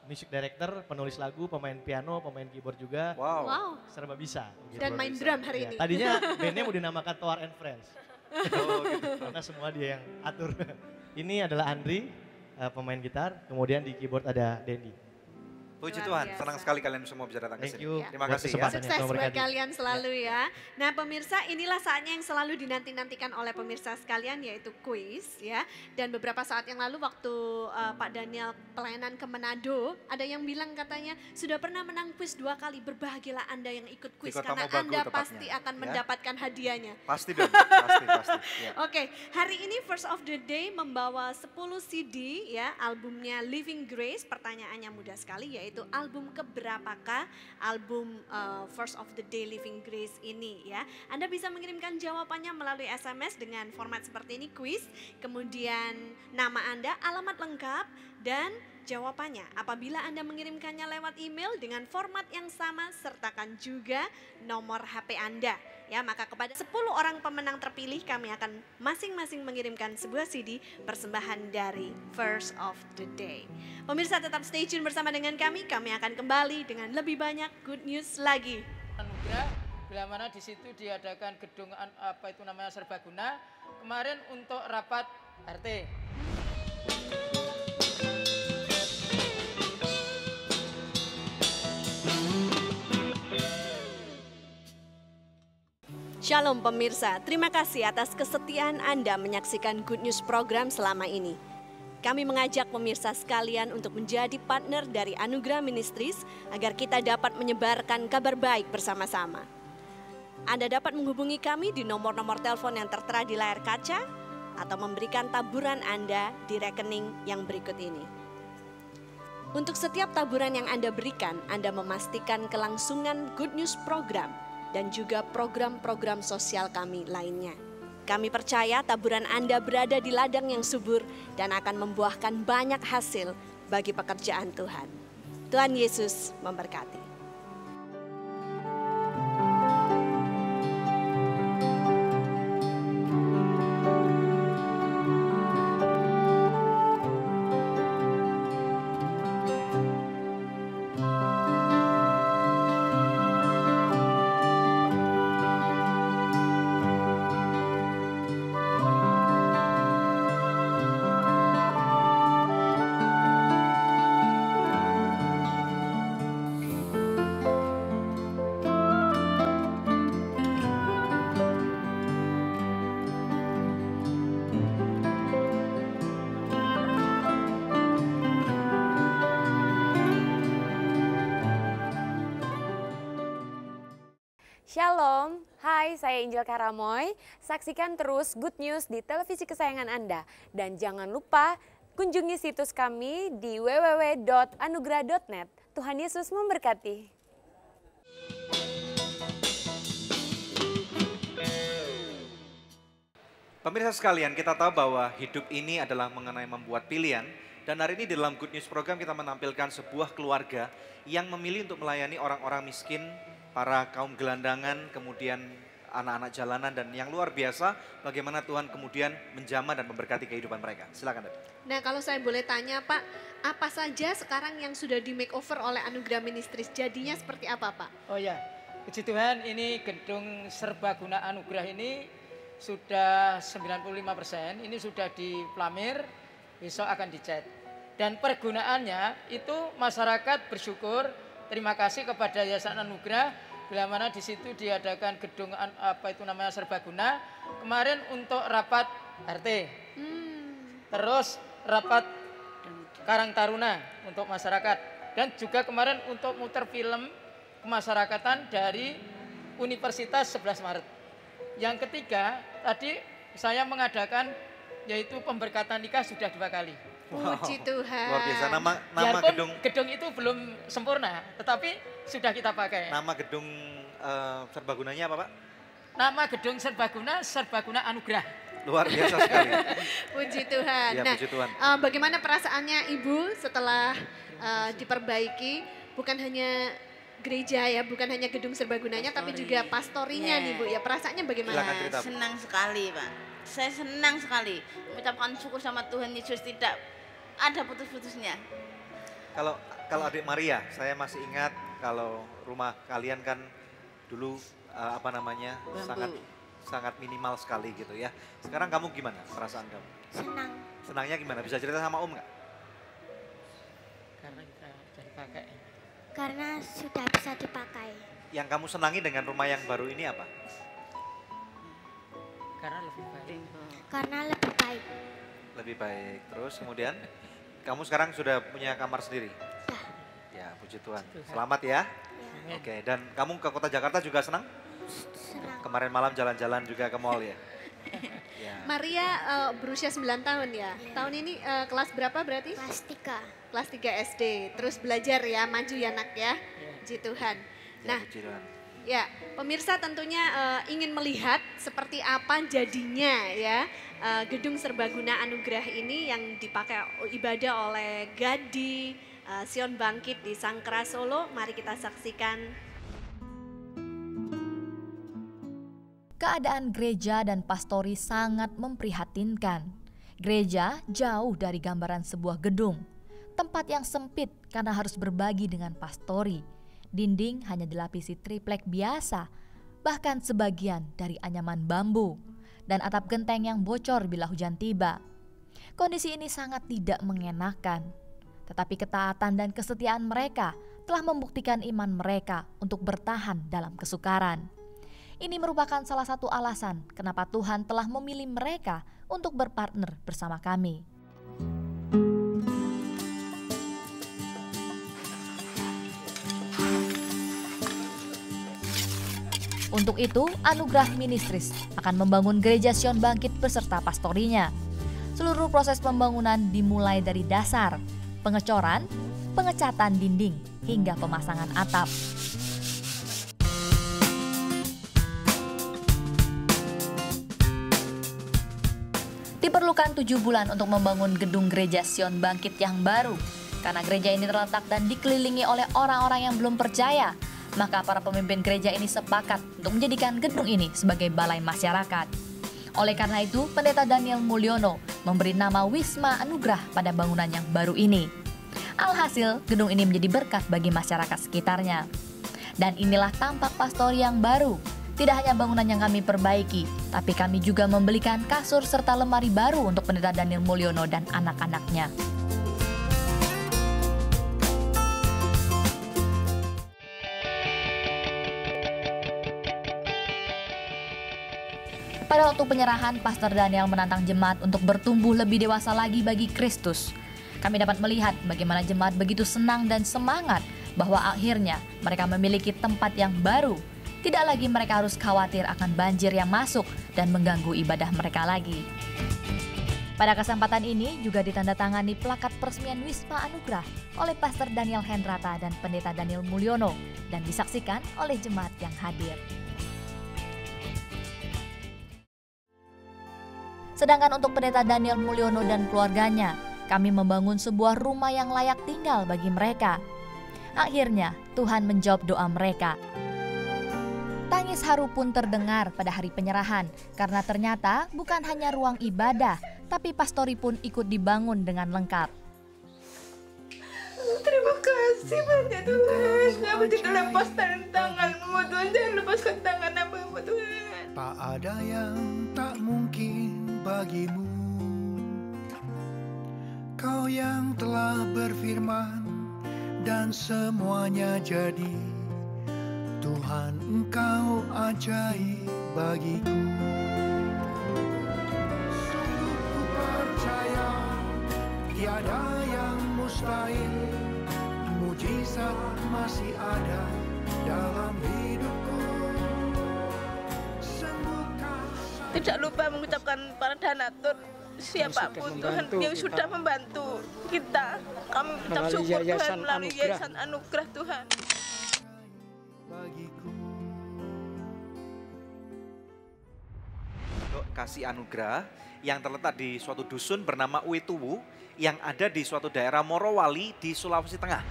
music director, penulis lagu, pemain piano, pemain keyboard juga. Wow. Serba bisa. Dan main drum hari ini. Tadinya bandnya mau dinamakan Toar and Friends. Karena semua dia yang atur. Ini adalah Andri, pemain gitar, kemudian di keyboard ada Dendi. Puji Luar Tuhan, biasa. senang sekali kalian semua bisa datang ke Thank sini. you. Terima Buat kasih ya. kesempatannya. Sukses buat Memberkati. kalian selalu ya. Nah pemirsa, inilah saatnya yang selalu dinanti-nantikan oleh pemirsa sekalian, yaitu kuis ya. Dan beberapa saat yang lalu waktu Pak Daniel pelayanan ke Manado, ada yang bilang katanya sudah pernah menang kuis 2 kali, berbahagialah Anda yang ikut kuis Kota karena Mobagu Anda tepatnya, pasti akan ya. mendapatkan hadiahnya. Pasti dong, pasti. Ya. Oke, hari ini First of the Day membawa 10 CD ya, albumnya Living Grace. Pertanyaannya mudah sekali, yaitu album keberapakah album First of the Day Living Grace ini ya. Anda bisa mengirimkan jawabannya melalui SMS dengan format seperti ini, quiz, kemudian nama Anda, alamat lengkap, dan jawabannya. Apabila Anda mengirimkannya lewat email dengan format yang sama, sertakan juga nomor HP Anda. Ya, maka kepada 10 orang pemenang terpilih kami akan masing-masing mengirimkan sebuah CD persembahan dari First of the Day. Pemirsa tetap stay tune bersama dengan kami akan kembali dengan lebih banyak good news lagi. Anugerah bila mana di situ diadakan gedung serbaguna. Kemarin untuk rapat RT. Shalom pemirsa, terima kasih atas kesetiaan Anda menyaksikan Good News program selama ini. Kami mengajak pemirsa sekalian untuk menjadi partner dari Anugerah Ministries agar kita dapat menyebarkan kabar baik bersama-sama. Anda dapat menghubungi kami di nomor-nomor telepon yang tertera di layar kaca atau memberikan taburan Anda di rekening yang berikut ini. Untuk setiap taburan yang Anda berikan, Anda memastikan kelangsungan Good News program dan juga program-program sosial kami lainnya. Kami percaya taburan Anda berada di ladang yang subur dan akan membuahkan banyak hasil bagi pekerjaan Tuhan. Tuhan Yesus memberkati. Shalom, hai saya Injil Karamoy. Saksikan terus Good News di televisi kesayangan Anda. Dan jangan lupa kunjungi situs kami di www.anugrah.net. Tuhan Yesus memberkati. Pemirsa sekalian, kita tahu bahwa hidup ini adalah mengenai membuat pilihan. Dan hari ini di dalam Good News program kita menampilkan sebuah keluarga yang memilih untuk melayani orang-orang miskin, para kaum gelandangan, kemudian anak-anak jalanan, dan yang luar biasa bagaimana Tuhan kemudian menjamah dan memberkati kehidupan mereka. Silakan, Dek. Nah, kalau saya boleh tanya, Pak, apa saja sekarang yang sudah di makeover oleh Anugerah Ministries? Jadinya seperti apa, Pak? Oh ya, puji Tuhan, ini gedung serbaguna Anugerah ini sudah 95%, ini sudah diplamir, besok akan dicat. Dan pergunaannya itu masyarakat bersyukur. Terima kasih kepada Yayasan Anugerah bila mana di situ diadakan gedung serbaguna. Kemarin untuk rapat RT. Terus rapat Karang Taruna untuk masyarakat, dan juga kemarin untuk muter film kemasyarakatan dari Universitas 11 Maret. Yang ketiga, tadi saya mengadakan yaitu pemberkatan nikah sudah 2 kali. Puji Tuhan. Luar biasa. Nama gedung itu belum sempurna, tetapi sudah kita pakai. Nama gedung serbagunanya apa, Pak? Nama gedung Serbaguna Anugerah. Luar biasa sekali. Puji Tuhan. Ya, nah, puji Tuhan. Bagaimana perasaannya Ibu setelah diperbaiki, bukan hanya gereja ya, bukan hanya gedung serbagunanya, tapi juga pastorinya nih Bu ya. Perasaannya bagaimana? Senang sekali, Pak. Saya senang sekali mengucapkan syukur sama Tuhan Yesus, tidak ada putus-putusnya. Kalau adik Maria, saya masih ingat kalau rumah kalian kan dulu sangat minimal sekali gitu ya. Sekarang kamu gimana perasaan kamu? Senang. Senangnya gimana? Bisa cerita sama Om nggak? Karena kita jadi pakai. Karena sudah bisa dipakai. Yang kamu senangi dengan rumah yang baru ini apa? Karena lebih baik. Karena lebih baik. Lebih baik. Terus kemudian kamu sekarang sudah punya kamar sendiri? Ya, puji Tuhan. Selamat ya. Oke, dan kamu ke kota Jakarta juga senang? Senang. Kemarin malam jalan-jalan juga ke mall ya? Ya. Maria berusia 9 tahun ya. Tahun ini kelas berapa berarti? Kelas 3. Kelas 3 SD. Terus belajar ya, maju ya nak ya. Puji Tuhan. Nah, ya, pemirsa tentunya ingin melihat seperti apa jadinya ya gedung serbaguna Anugerah ini yang dipakai ibadah oleh Gadi Sion Bangkit di Sangkera Solo. Mari kita saksikan. Keadaan gereja dan pastori sangat memprihatinkan. Gereja jauh dari gambaran sebuah gedung, tempat yang sempit karena harus berbagi dengan pastori. Dinding hanya dilapisi triplek biasa, bahkan sebagian dari anyaman bambu, dan atap genteng yang bocor bila hujan tiba. Kondisi ini sangat tidak mengenakan, tetapi ketaatan dan kesetiaan mereka telah membuktikan iman mereka untuk bertahan dalam kesukaran. Ini merupakan salah satu alasan kenapa Tuhan telah memilih mereka untuk berpartner bersama kami. Untuk itu, Anugerah Ministries akan membangun gereja Sion Bangkit beserta pastorinya. Seluruh proses pembangunan dimulai dari dasar, pengecoran, pengecatan dinding, hingga pemasangan atap. Diperlukan 7 bulan untuk membangun gedung gereja Sion Bangkit yang baru. Karena gereja ini terletak dan dikelilingi oleh orang-orang yang belum percaya, maka para pemimpin gereja ini sepakat untuk menjadikan gedung ini sebagai balai masyarakat. Oleh karena itu, Pendeta Daniel Mulyono memberi nama Wisma Anugerah pada bangunan yang baru ini. Alhasil, gedung ini menjadi berkat bagi masyarakat sekitarnya. Dan inilah tampak pastori yang baru. Tidak hanya bangunan yang kami perbaiki, tapi kami juga membelikan kasur serta lemari baru untuk Pendeta Daniel Mulyono dan anak-anaknya. Pada waktu penyerahan, Pastor Daniel menantang jemaat untuk bertumbuh lebih dewasa lagi bagi Kristus. Kami dapat melihat bagaimana jemaat begitu senang dan semangat bahwa akhirnya mereka memiliki tempat yang baru. Tidak lagi mereka harus khawatir akan banjir yang masuk dan mengganggu ibadah mereka lagi. Pada kesempatan ini juga ditandatangani plakat peresmian Wisma Anugerah oleh Pastor Daniel Hendrata dan Pendeta Daniel Mulyono dan disaksikan oleh jemaat yang hadir. Sedangkan untuk Pendeta Daniel Mulyono dan keluarganya, kami membangun sebuah rumah yang layak tinggal bagi mereka. Akhirnya, Tuhan menjawab doa mereka. Tangis haru pun terdengar pada hari penyerahan, karena ternyata bukan hanya ruang ibadah, tapi pastori pun ikut dibangun dengan lengkap. Terima kasih banyak Tuhan. Kami tidak lepas tangan-Mu Tuhan. Jangan lepaskan tangan hamba-Mu Tuhan. Tak ada yang tak mungkin bagimu. Kau yang telah berfirman dan semuanya jadi. Tuhan, Engkau ajaib bagiku. Sungguh ku percaya tiada yang mustahil. Mujizat masih ada dalam hidupku. Tidak lupa mengucapkan para donatur siapapun Tuhan yang sudah membantu kita. Kami ucap syukur Tuhan melalui Yayasan Anugerah Tuhan. Kasih Anugerah yang terletak di suatu dusun bernama Uetuwu yang ada di suatu daerah Morowali di Sulawesi Tengah.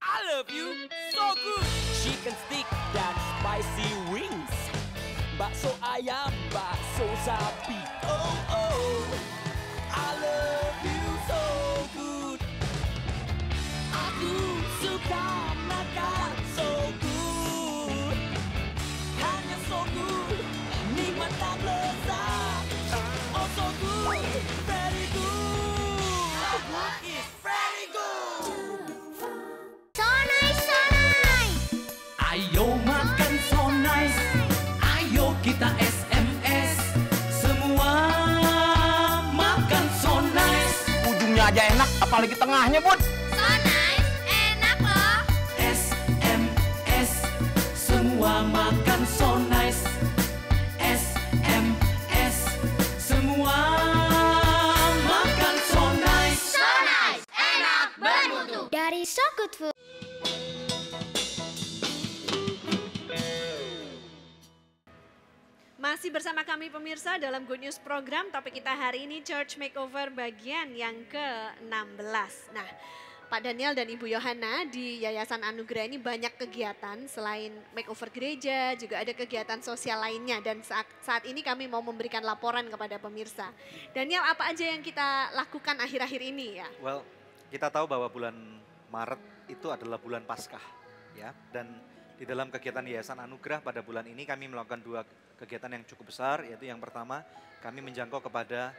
I love you so good. Chicken stick dan spicy wings. Bakso ayam, bakso sapi. Oh oh. I love you so good. Aku suka makan so good. Hanya so good. Nikmat dan lezat. Oh so good. Very good. So good is very good. Ayo makan so nice, ayo kita SMS, semua makan so nice. Ujungnya aja enak, apalagi tengahnya, Bud. So nice, enak loh. SMS, semua makan so nice. SMS, semua makan so nice. So nice, enak bermutu. Dari So Good Food. Masih bersama kami pemirsa dalam Good News program, topik kita hari ini Church Makeover bagian yang ke-16. Nah, Pak Daniel dan Ibu Yohana di Yayasan Anugerah ini banyak kegiatan selain makeover gereja, juga ada kegiatan sosial lainnya dan saat ini kami mau memberikan laporan kepada pemirsa. Daniel, apa aja yang kita lakukan akhir-akhir ini ya? Well, kita tahu bahwa bulan Maret itu adalah bulan Paskah ya, dan di dalam kegiatan Yayasan Anugerah pada bulan ini kami melakukan 2 kegiatan yang cukup besar, yaitu yang pertama kami menjangkau kepada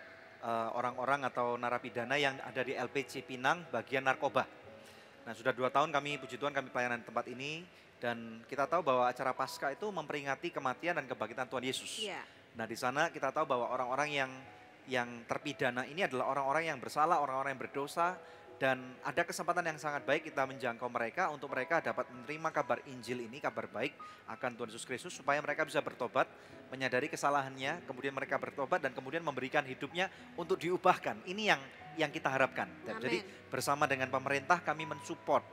orang-orang atau narapidana yang ada di LP Cipinang bagian narkoba. Nah, sudah 2 tahun kami, puji Tuhan, kami pelayanan tempat ini dan kita tahu bahwa acara Paskah itu memperingati kematian dan kebangkitan Tuhan Yesus. Yeah. Nah, di sana kita tahu bahwa orang-orang yang terpidana ini adalah orang-orang yang bersalah, orang-orang yang berdosa, dan ada kesempatan yang sangat baik kita menjangkau mereka untuk mereka dapat menerima kabar Injil ini, kabar baik akan Tuhan Yesus Kristus supaya mereka bisa bertobat, menyadari kesalahannya, kemudian mereka bertobat dan kemudian memberikan hidupnya untuk diubahkan. Ini yang kita harapkan. Dan jadi bersama dengan pemerintah kami mensupport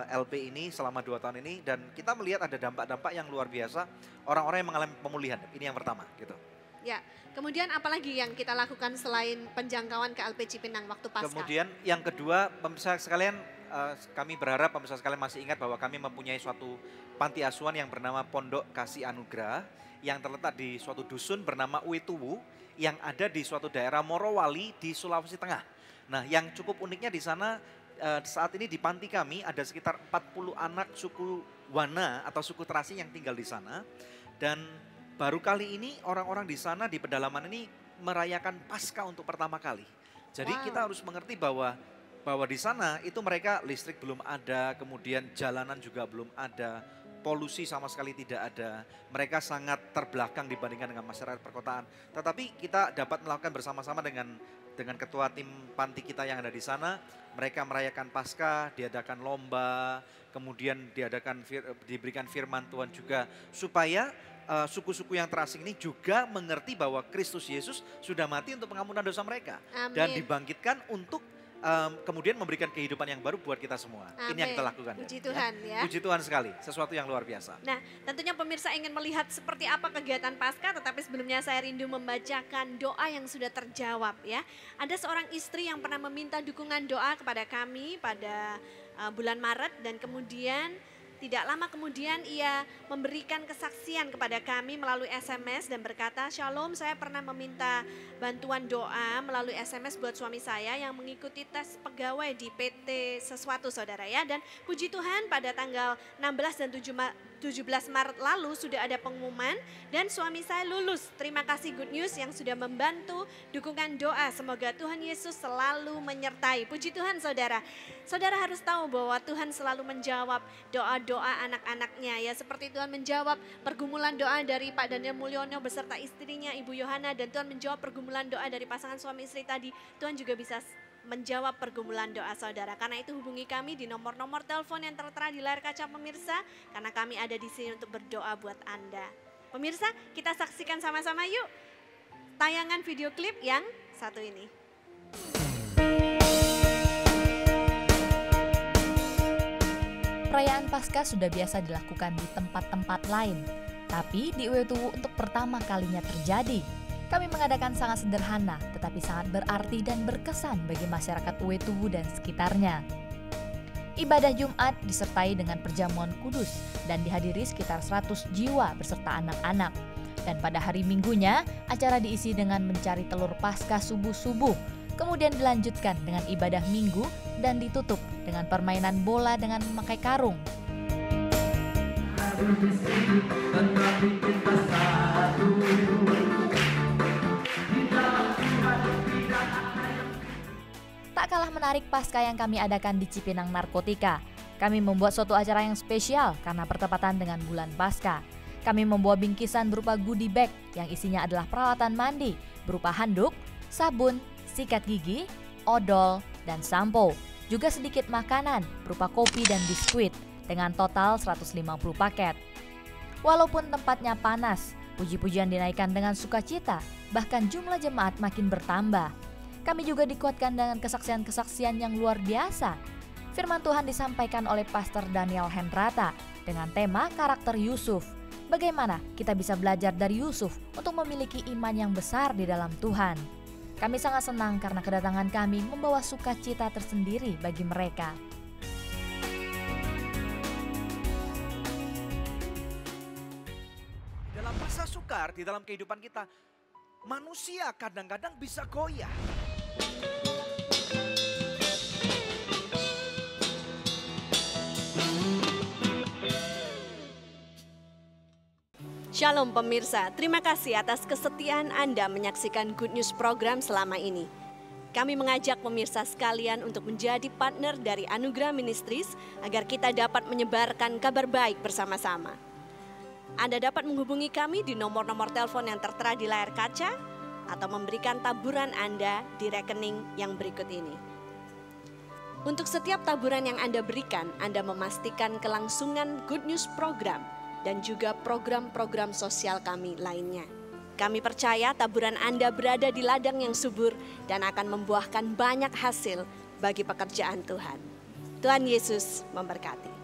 LP ini selama 2 tahun ini dan kita melihat ada dampak-dampak yang luar biasa, orang-orang yang mengalami pemulihan. Ini yang pertama gitu. Ya, kemudian apalagi yang kita lakukan selain penjangkauan ke LP Cipinang waktu Paskah? Kemudian yang kedua, pemirsa sekalian, kami berharap pemirsa sekalian masih ingat bahwa kami mempunyai suatu panti asuhan yang bernama Pondok Kasih Anugerah yang terletak di suatu dusun bernama Uetuwu yang ada di suatu daerah Morowali di Sulawesi Tengah. Nah, yang cukup uniknya di sana saat ini di panti kami ada sekitar 40 anak suku Wana atau suku Terasi yang tinggal di sana dan baru kali ini orang-orang di sana di pedalaman ini merayakan Paskah untuk pertama kali. Jadi kita harus mengerti bahwa di sana itu mereka listrik belum ada, kemudian jalanan juga belum ada, polusi sama sekali tidak ada. Mereka sangat terbelakang dibandingkan dengan masyarakat perkotaan. Tetapi kita dapat melakukan bersama-sama dengan ketua tim panti kita yang ada di sana. Mereka merayakan Paskah, diadakan lomba, kemudian diberikan firman Tuhan juga supaya suku-suku yang terasing ini juga mengerti bahwa Kristus Yesus sudah mati untuk pengampunan dosa mereka. Amin. Dan dibangkitkan untuk kemudian memberikan kehidupan yang baru buat kita semua. Amin. Ini yang kita lakukan. Puji Tuhan ya. Puji Tuhan sekali, sesuatu yang luar biasa. Nah, tentunya pemirsa ingin melihat seperti apa kegiatan Paskah, tetapi sebelumnya saya rindu membacakan doa yang sudah terjawab ya. Ada seorang istri yang pernah meminta dukungan doa kepada kami pada bulan Maret dan kemudian tidak lama kemudian ia memberikan kesaksian kepada kami melalui SMS dan berkata, "Shalom, saya pernah meminta bantuan doa melalui SMS buat suami saya yang mengikuti tes pegawai di PT sesuatu saudara ya. Dan puji Tuhan pada tanggal 16 dan 17 Maret lalu sudah ada pengumuman dan suami saya lulus. Terima kasih Good News yang sudah membantu dukungan doa. Semoga Tuhan Yesus selalu menyertai." Puji Tuhan saudara. Saudara harus tahu bahwa Tuhan selalu menjawab doa-doa anak-anaknya ya. Seperti Tuhan menjawab pergumulan doa dari Pak Daniel Mulyono beserta istrinya Ibu Yohana. Dan Tuhan menjawab pergumulan doa dari pasangan suami istri tadi. Tuhan juga bisa menjawab pergumulan doa saudara. Karena itu hubungi kami di nomor-nomor telepon yang tertera di layar kaca pemirsa. Karena kami ada di sini untuk berdoa buat Anda. Pemirsa, kita saksikan sama-sama yuk tayangan video klip yang satu ini. Perayaan Paskah sudah biasa dilakukan di tempat-tempat lain, tapi di Uetuwu untuk pertama kalinya terjadi. Kami mengadakan sangat sederhana, tetapi sangat berarti dan berkesan bagi masyarakat Uetuwu dan sekitarnya. Ibadah Jumat disertai dengan perjamuan kudus dan dihadiri sekitar 100 jiwa beserta anak-anak. Dan pada hari Minggunya, acara diisi dengan mencari telur Paskah subuh-subuh, kemudian dilanjutkan dengan ibadah Minggu dan ditutup dengan permainan bola dengan memakai karung. Tak kalah menarik Paskah yang kami adakan di Cipinang Narkotika. Kami membuat suatu acara yang spesial karena bertepatan dengan bulan Paskah. Kami membawa bingkisan berupa goodie bag yang isinya adalah peralatan mandi berupa handuk, sabun, sikat gigi, odol, dan sampo. Juga sedikit makanan berupa kopi dan biskuit dengan total 150 paket. Walaupun tempatnya panas, puji-pujian dinaikkan dengan sukacita, bahkan jumlah jemaat makin bertambah. Kami juga dikuatkan dengan kesaksian-kesaksian yang luar biasa. Firman Tuhan disampaikan oleh Pastor Daniel Hendrata dengan tema karakter Yusuf. Bagaimana kita bisa belajar dari Yusuf untuk memiliki iman yang besar di dalam Tuhan. Kami sangat senang karena kedatangan kami membawa sukacita tersendiri bagi mereka. Dalam masa sukar, di dalam kehidupan kita, manusia kadang-kadang bisa goyah. Shalom pemirsa, terima kasih atas kesetiaan Anda menyaksikan Good News program selama ini. Kami mengajak pemirsa sekalian untuk menjadi partner dari Anugerah Ministries agar kita dapat menyebarkan kabar baik bersama-sama. Anda dapat menghubungi kami di nomor-nomor telepon yang tertera di layar kaca atau memberikan taburan Anda di rekening yang berikut ini. Untuk setiap taburan yang Anda berikan, Anda memastikan kelangsungan Good News program dan juga program-program sosial kami lainnya. Kami percaya taburan Anda berada di ladang yang subur dan akan membuahkan banyak hasil bagi pekerjaan Tuhan. Tuhan Yesus memberkati.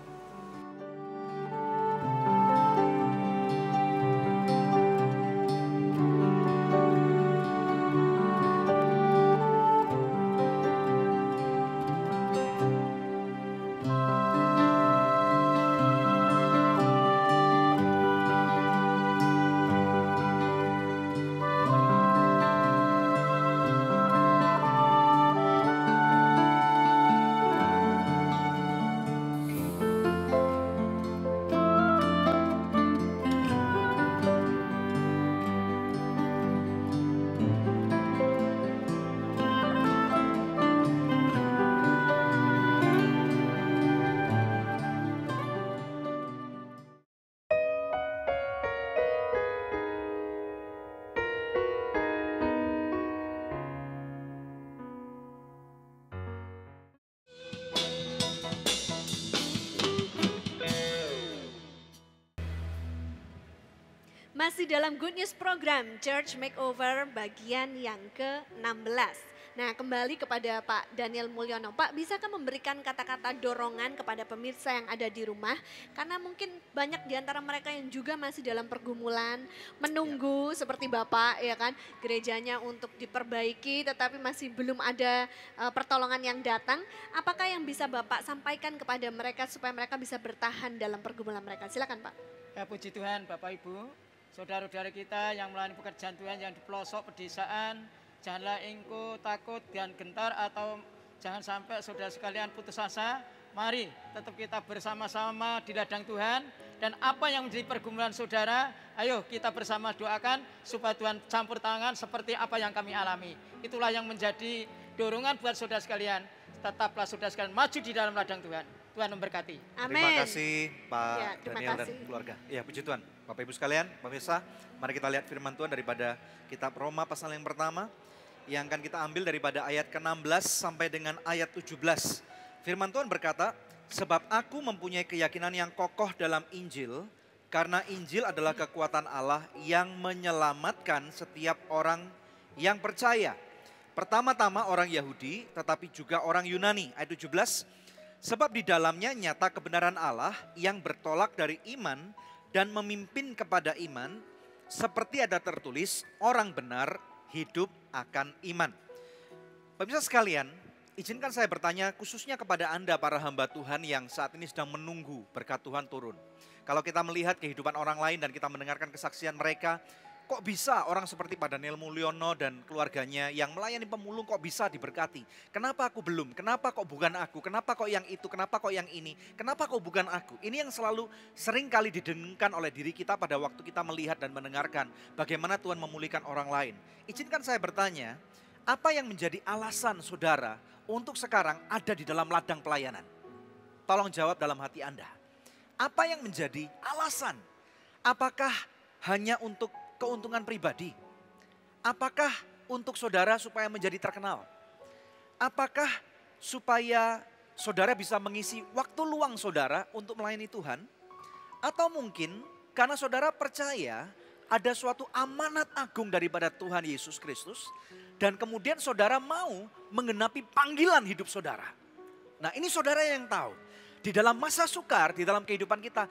Masih dalam Good News program Church Makeover bagian yang ke-16. Nah, kembali kepada Pak Daniel Mulyono. Pak, bisakah memberikan kata-kata dorongan kepada pemirsa yang ada di rumah? Karena mungkin banyak di antara mereka yang juga masih dalam pergumulan, menunggu seperti Bapak, ya kan, gerejanya untuk diperbaiki tetapi masih belum ada pertolongan yang datang. Apakah yang bisa Bapak sampaikan kepada mereka supaya mereka bisa bertahan dalam pergumulan mereka? Silakan, Pak. Ya, puji Tuhan Bapak Ibu, saudara-saudara kita yang melayani pekerjaan Tuhan yang di pelosok pedesaan, janganlah engkau takut dan gentar atau jangan sampai saudara sekalian putus asa. Mari tetap kita bersama-sama di ladang Tuhan, dan apa yang menjadi pergumulan saudara, ayo kita bersama doakan supaya Tuhan campur tangan seperti apa yang kami alami. Itulah yang menjadi dorongan buat saudara sekalian. Tetaplah saudara sekalian maju di dalam ladang Tuhan. Tuhan memberkati. Amin. Terima kasih Pak Ya, terima Daniel kasih. dan keluarga. Ya, puji Tuhan. Bapak Ibu sekalian, pemirsa, mari kita lihat firman Tuhan daripada kitab Roma pasal yang pertama, yang akan kita ambil daripada ayat ke-16 sampai dengan ayat 17. Firman Tuhan berkata, sebab aku mempunyai keyakinan yang kokoh dalam Injil, karena Injil adalah kekuatan Allah yang menyelamatkan setiap orang yang percaya. Pertama-tama orang Yahudi, tetapi juga orang Yunani. Ayat 17, sebab di dalamnya nyata kebenaran Allah yang bertolak dari iman dan memimpin kepada iman, seperti ada tertulis, orang benar hidup akan iman. Pemirsa sekalian, izinkan saya bertanya khususnya kepada Anda para hamba Tuhan yang saat ini sedang menunggu berkat Tuhan turun. Kalau kita melihat kehidupan orang lain dan kita mendengarkan kesaksian mereka, kok bisa orang seperti Pak Daniel Mulyono dan keluarganya yang melayani pemulung kok bisa diberkati? Kenapa aku belum? Kenapa kok bukan aku? Kenapa kok yang itu? Kenapa kok yang ini? Kenapa kok bukan aku? Ini yang selalu sering kali didengungkan oleh diri kita pada waktu kita melihat dan mendengarkan bagaimana Tuhan memulihkan orang lain. Izinkan saya bertanya, apa yang menjadi alasan saudara untuk sekarang ada di dalam ladang pelayanan? Tolong jawab dalam hati Anda. Apa yang menjadi alasan? Apakah hanya untuk keuntungan pribadi? Apakah untuk saudara supaya menjadi terkenal? Apakah supaya saudara bisa mengisi waktu luang saudara untuk melayani Tuhan? Atau mungkin karena saudara percaya ada suatu amanat agung daripada Tuhan Yesus Kristus dan kemudian saudara mau menggenapi panggilan hidup saudara. Nah, ini saudara yang tahu. Di dalam masa sukar, di dalam kehidupan kita,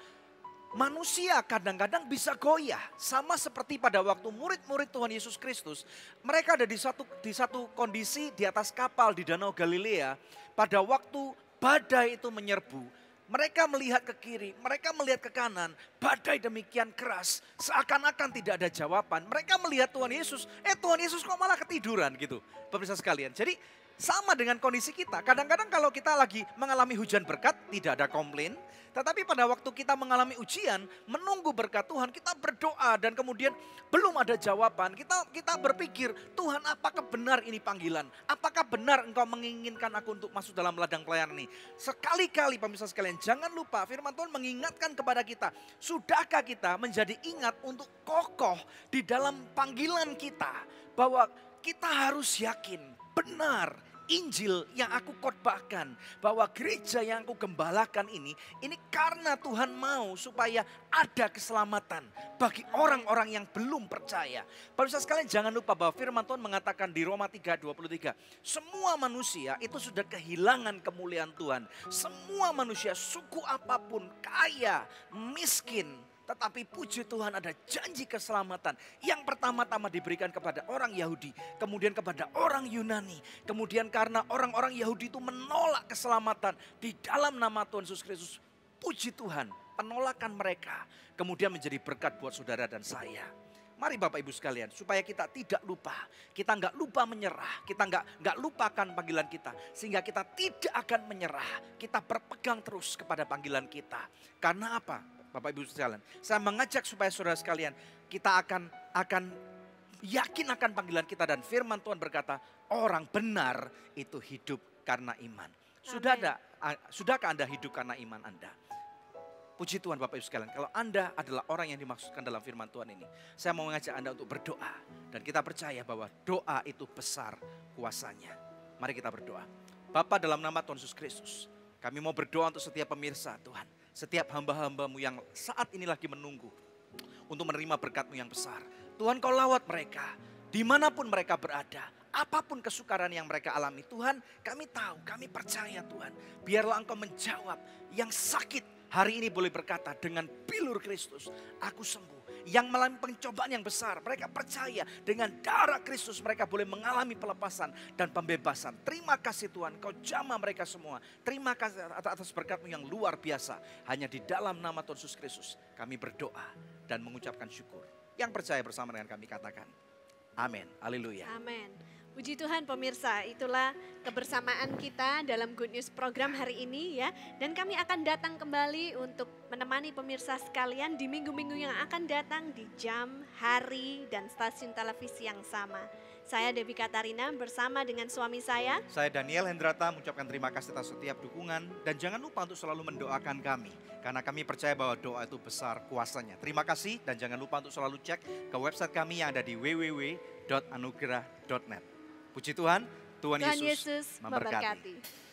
manusia kadang-kadang bisa goyah. Sama seperti pada waktu murid-murid Tuhan Yesus Kristus. Mereka ada di satu kondisi di atas kapal di Danau Galilea. Pada waktu badai itu menyerbu. Mereka melihat ke kiri, mereka melihat ke kanan. Badai demikian keras, seakan-akan tidak ada jawaban. Mereka melihat Tuhan Yesus, Tuhan Yesus kok malah ketiduran gitu. Pemirsa sekalian, jadi sama dengan kondisi kita. Kadang-kadang kalau kita lagi mengalami hujan berkat, tidak ada komplain. Tetapi pada waktu kita mengalami ujian, menunggu berkat Tuhan, kita berdoa dan kemudian belum ada jawaban. Kita berpikir, Tuhan apakah benar ini panggilan? Apakah benar engkau menginginkan aku untuk masuk dalam ladang pelayanan ini? Sekali-kali pemirsa sekalian, jangan lupa firman Tuhan mengingatkan kepada kita. Sudahkah kita menjadi ingat untuk kokoh di dalam panggilan kita? Bahwa kita harus yakin, benar. Injil yang aku khotbahkan, bahwa gereja yang aku gembalakan ini karena Tuhan mau supaya ada keselamatan bagi orang-orang yang belum percaya. Pemirsa sekalian, jangan lupa bahwa firman Tuhan mengatakan di Roma 3:23, semua manusia itu sudah kehilangan kemuliaan Tuhan. Semua manusia, suku apapun, kaya, miskin, tetapi puji Tuhan ada janji keselamatan yang pertama-tama diberikan kepada orang Yahudi, kemudian kepada orang Yunani. Kemudian karena orang-orang Yahudi itu menolak keselamatan di dalam nama Tuhan Yesus Kristus. Puji Tuhan, penolakan mereka kemudian menjadi berkat buat saudara dan saya. Mari Bapak Ibu sekalian, supaya kita tidak lupa, kita nggak lupa menyerah, kita nggak lupakan panggilan kita, sehingga kita tidak akan menyerah, kita berpegang terus kepada panggilan kita. Karena apa? Bapak Ibu sekalian, saya mengajak supaya saudara sekalian kita akan yakin akan panggilan kita, dan firman Tuhan berkata orang benar itu hidup karena iman. Sudahkah Anda hidup karena iman Anda? Puji Tuhan Bapak Ibu sekalian, kalau Anda adalah orang yang dimaksudkan dalam firman Tuhan ini, saya mau mengajak Anda untuk berdoa, dan kita percaya bahwa doa itu besar kuasanya. Mari kita berdoa. Bapa, dalam nama Tuhan Yesus Kristus, kami mau berdoa untuk setiap pemirsa Tuhan. Setiap hamba-hambamu yang saat ini lagi menunggu untuk menerima berkat-Mu yang besar. Tuhan, Kau lawat mereka dimanapun mereka berada. Apapun kesukaran yang mereka alami. Tuhan, kami tahu, kami percaya Tuhan. Biarlah Engkau menjawab. Yang sakit hari ini boleh berkata dengan bilur Kristus, aku sembuh. Yang mengalami pencobaan yang besar, mereka percaya dengan darah Kristus mereka boleh mengalami pelepasan dan pembebasan. Terima kasih Tuhan, Kau jamah mereka semua. Terima kasih atas berkat-Mu yang luar biasa. Hanya di dalam nama Tuhan Yesus Kristus kami berdoa dan mengucapkan syukur. Yang percaya bersama dengan kami katakan, amin. Haleluya. Amin. Puji Tuhan pemirsa, itulah kebersamaan kita dalam Good News program hari ini ya. Dan kami akan datang kembali untuk menemani pemirsa sekalian di minggu-minggu yang akan datang di jam, hari, dan stasiun televisi yang sama. Saya Debbie Katarina bersama dengan suami saya. Saya Daniel Hendrata mengucapkan terima kasih atas setiap dukungan. Dan jangan lupa untuk selalu mendoakan kami. Karena kami percaya bahwa doa itu besar kuasanya. Terima kasih dan jangan lupa untuk selalu cek ke website kami yang ada di www.anugerah.net. Puji Tuhan, Tuhan Yesus memberkati.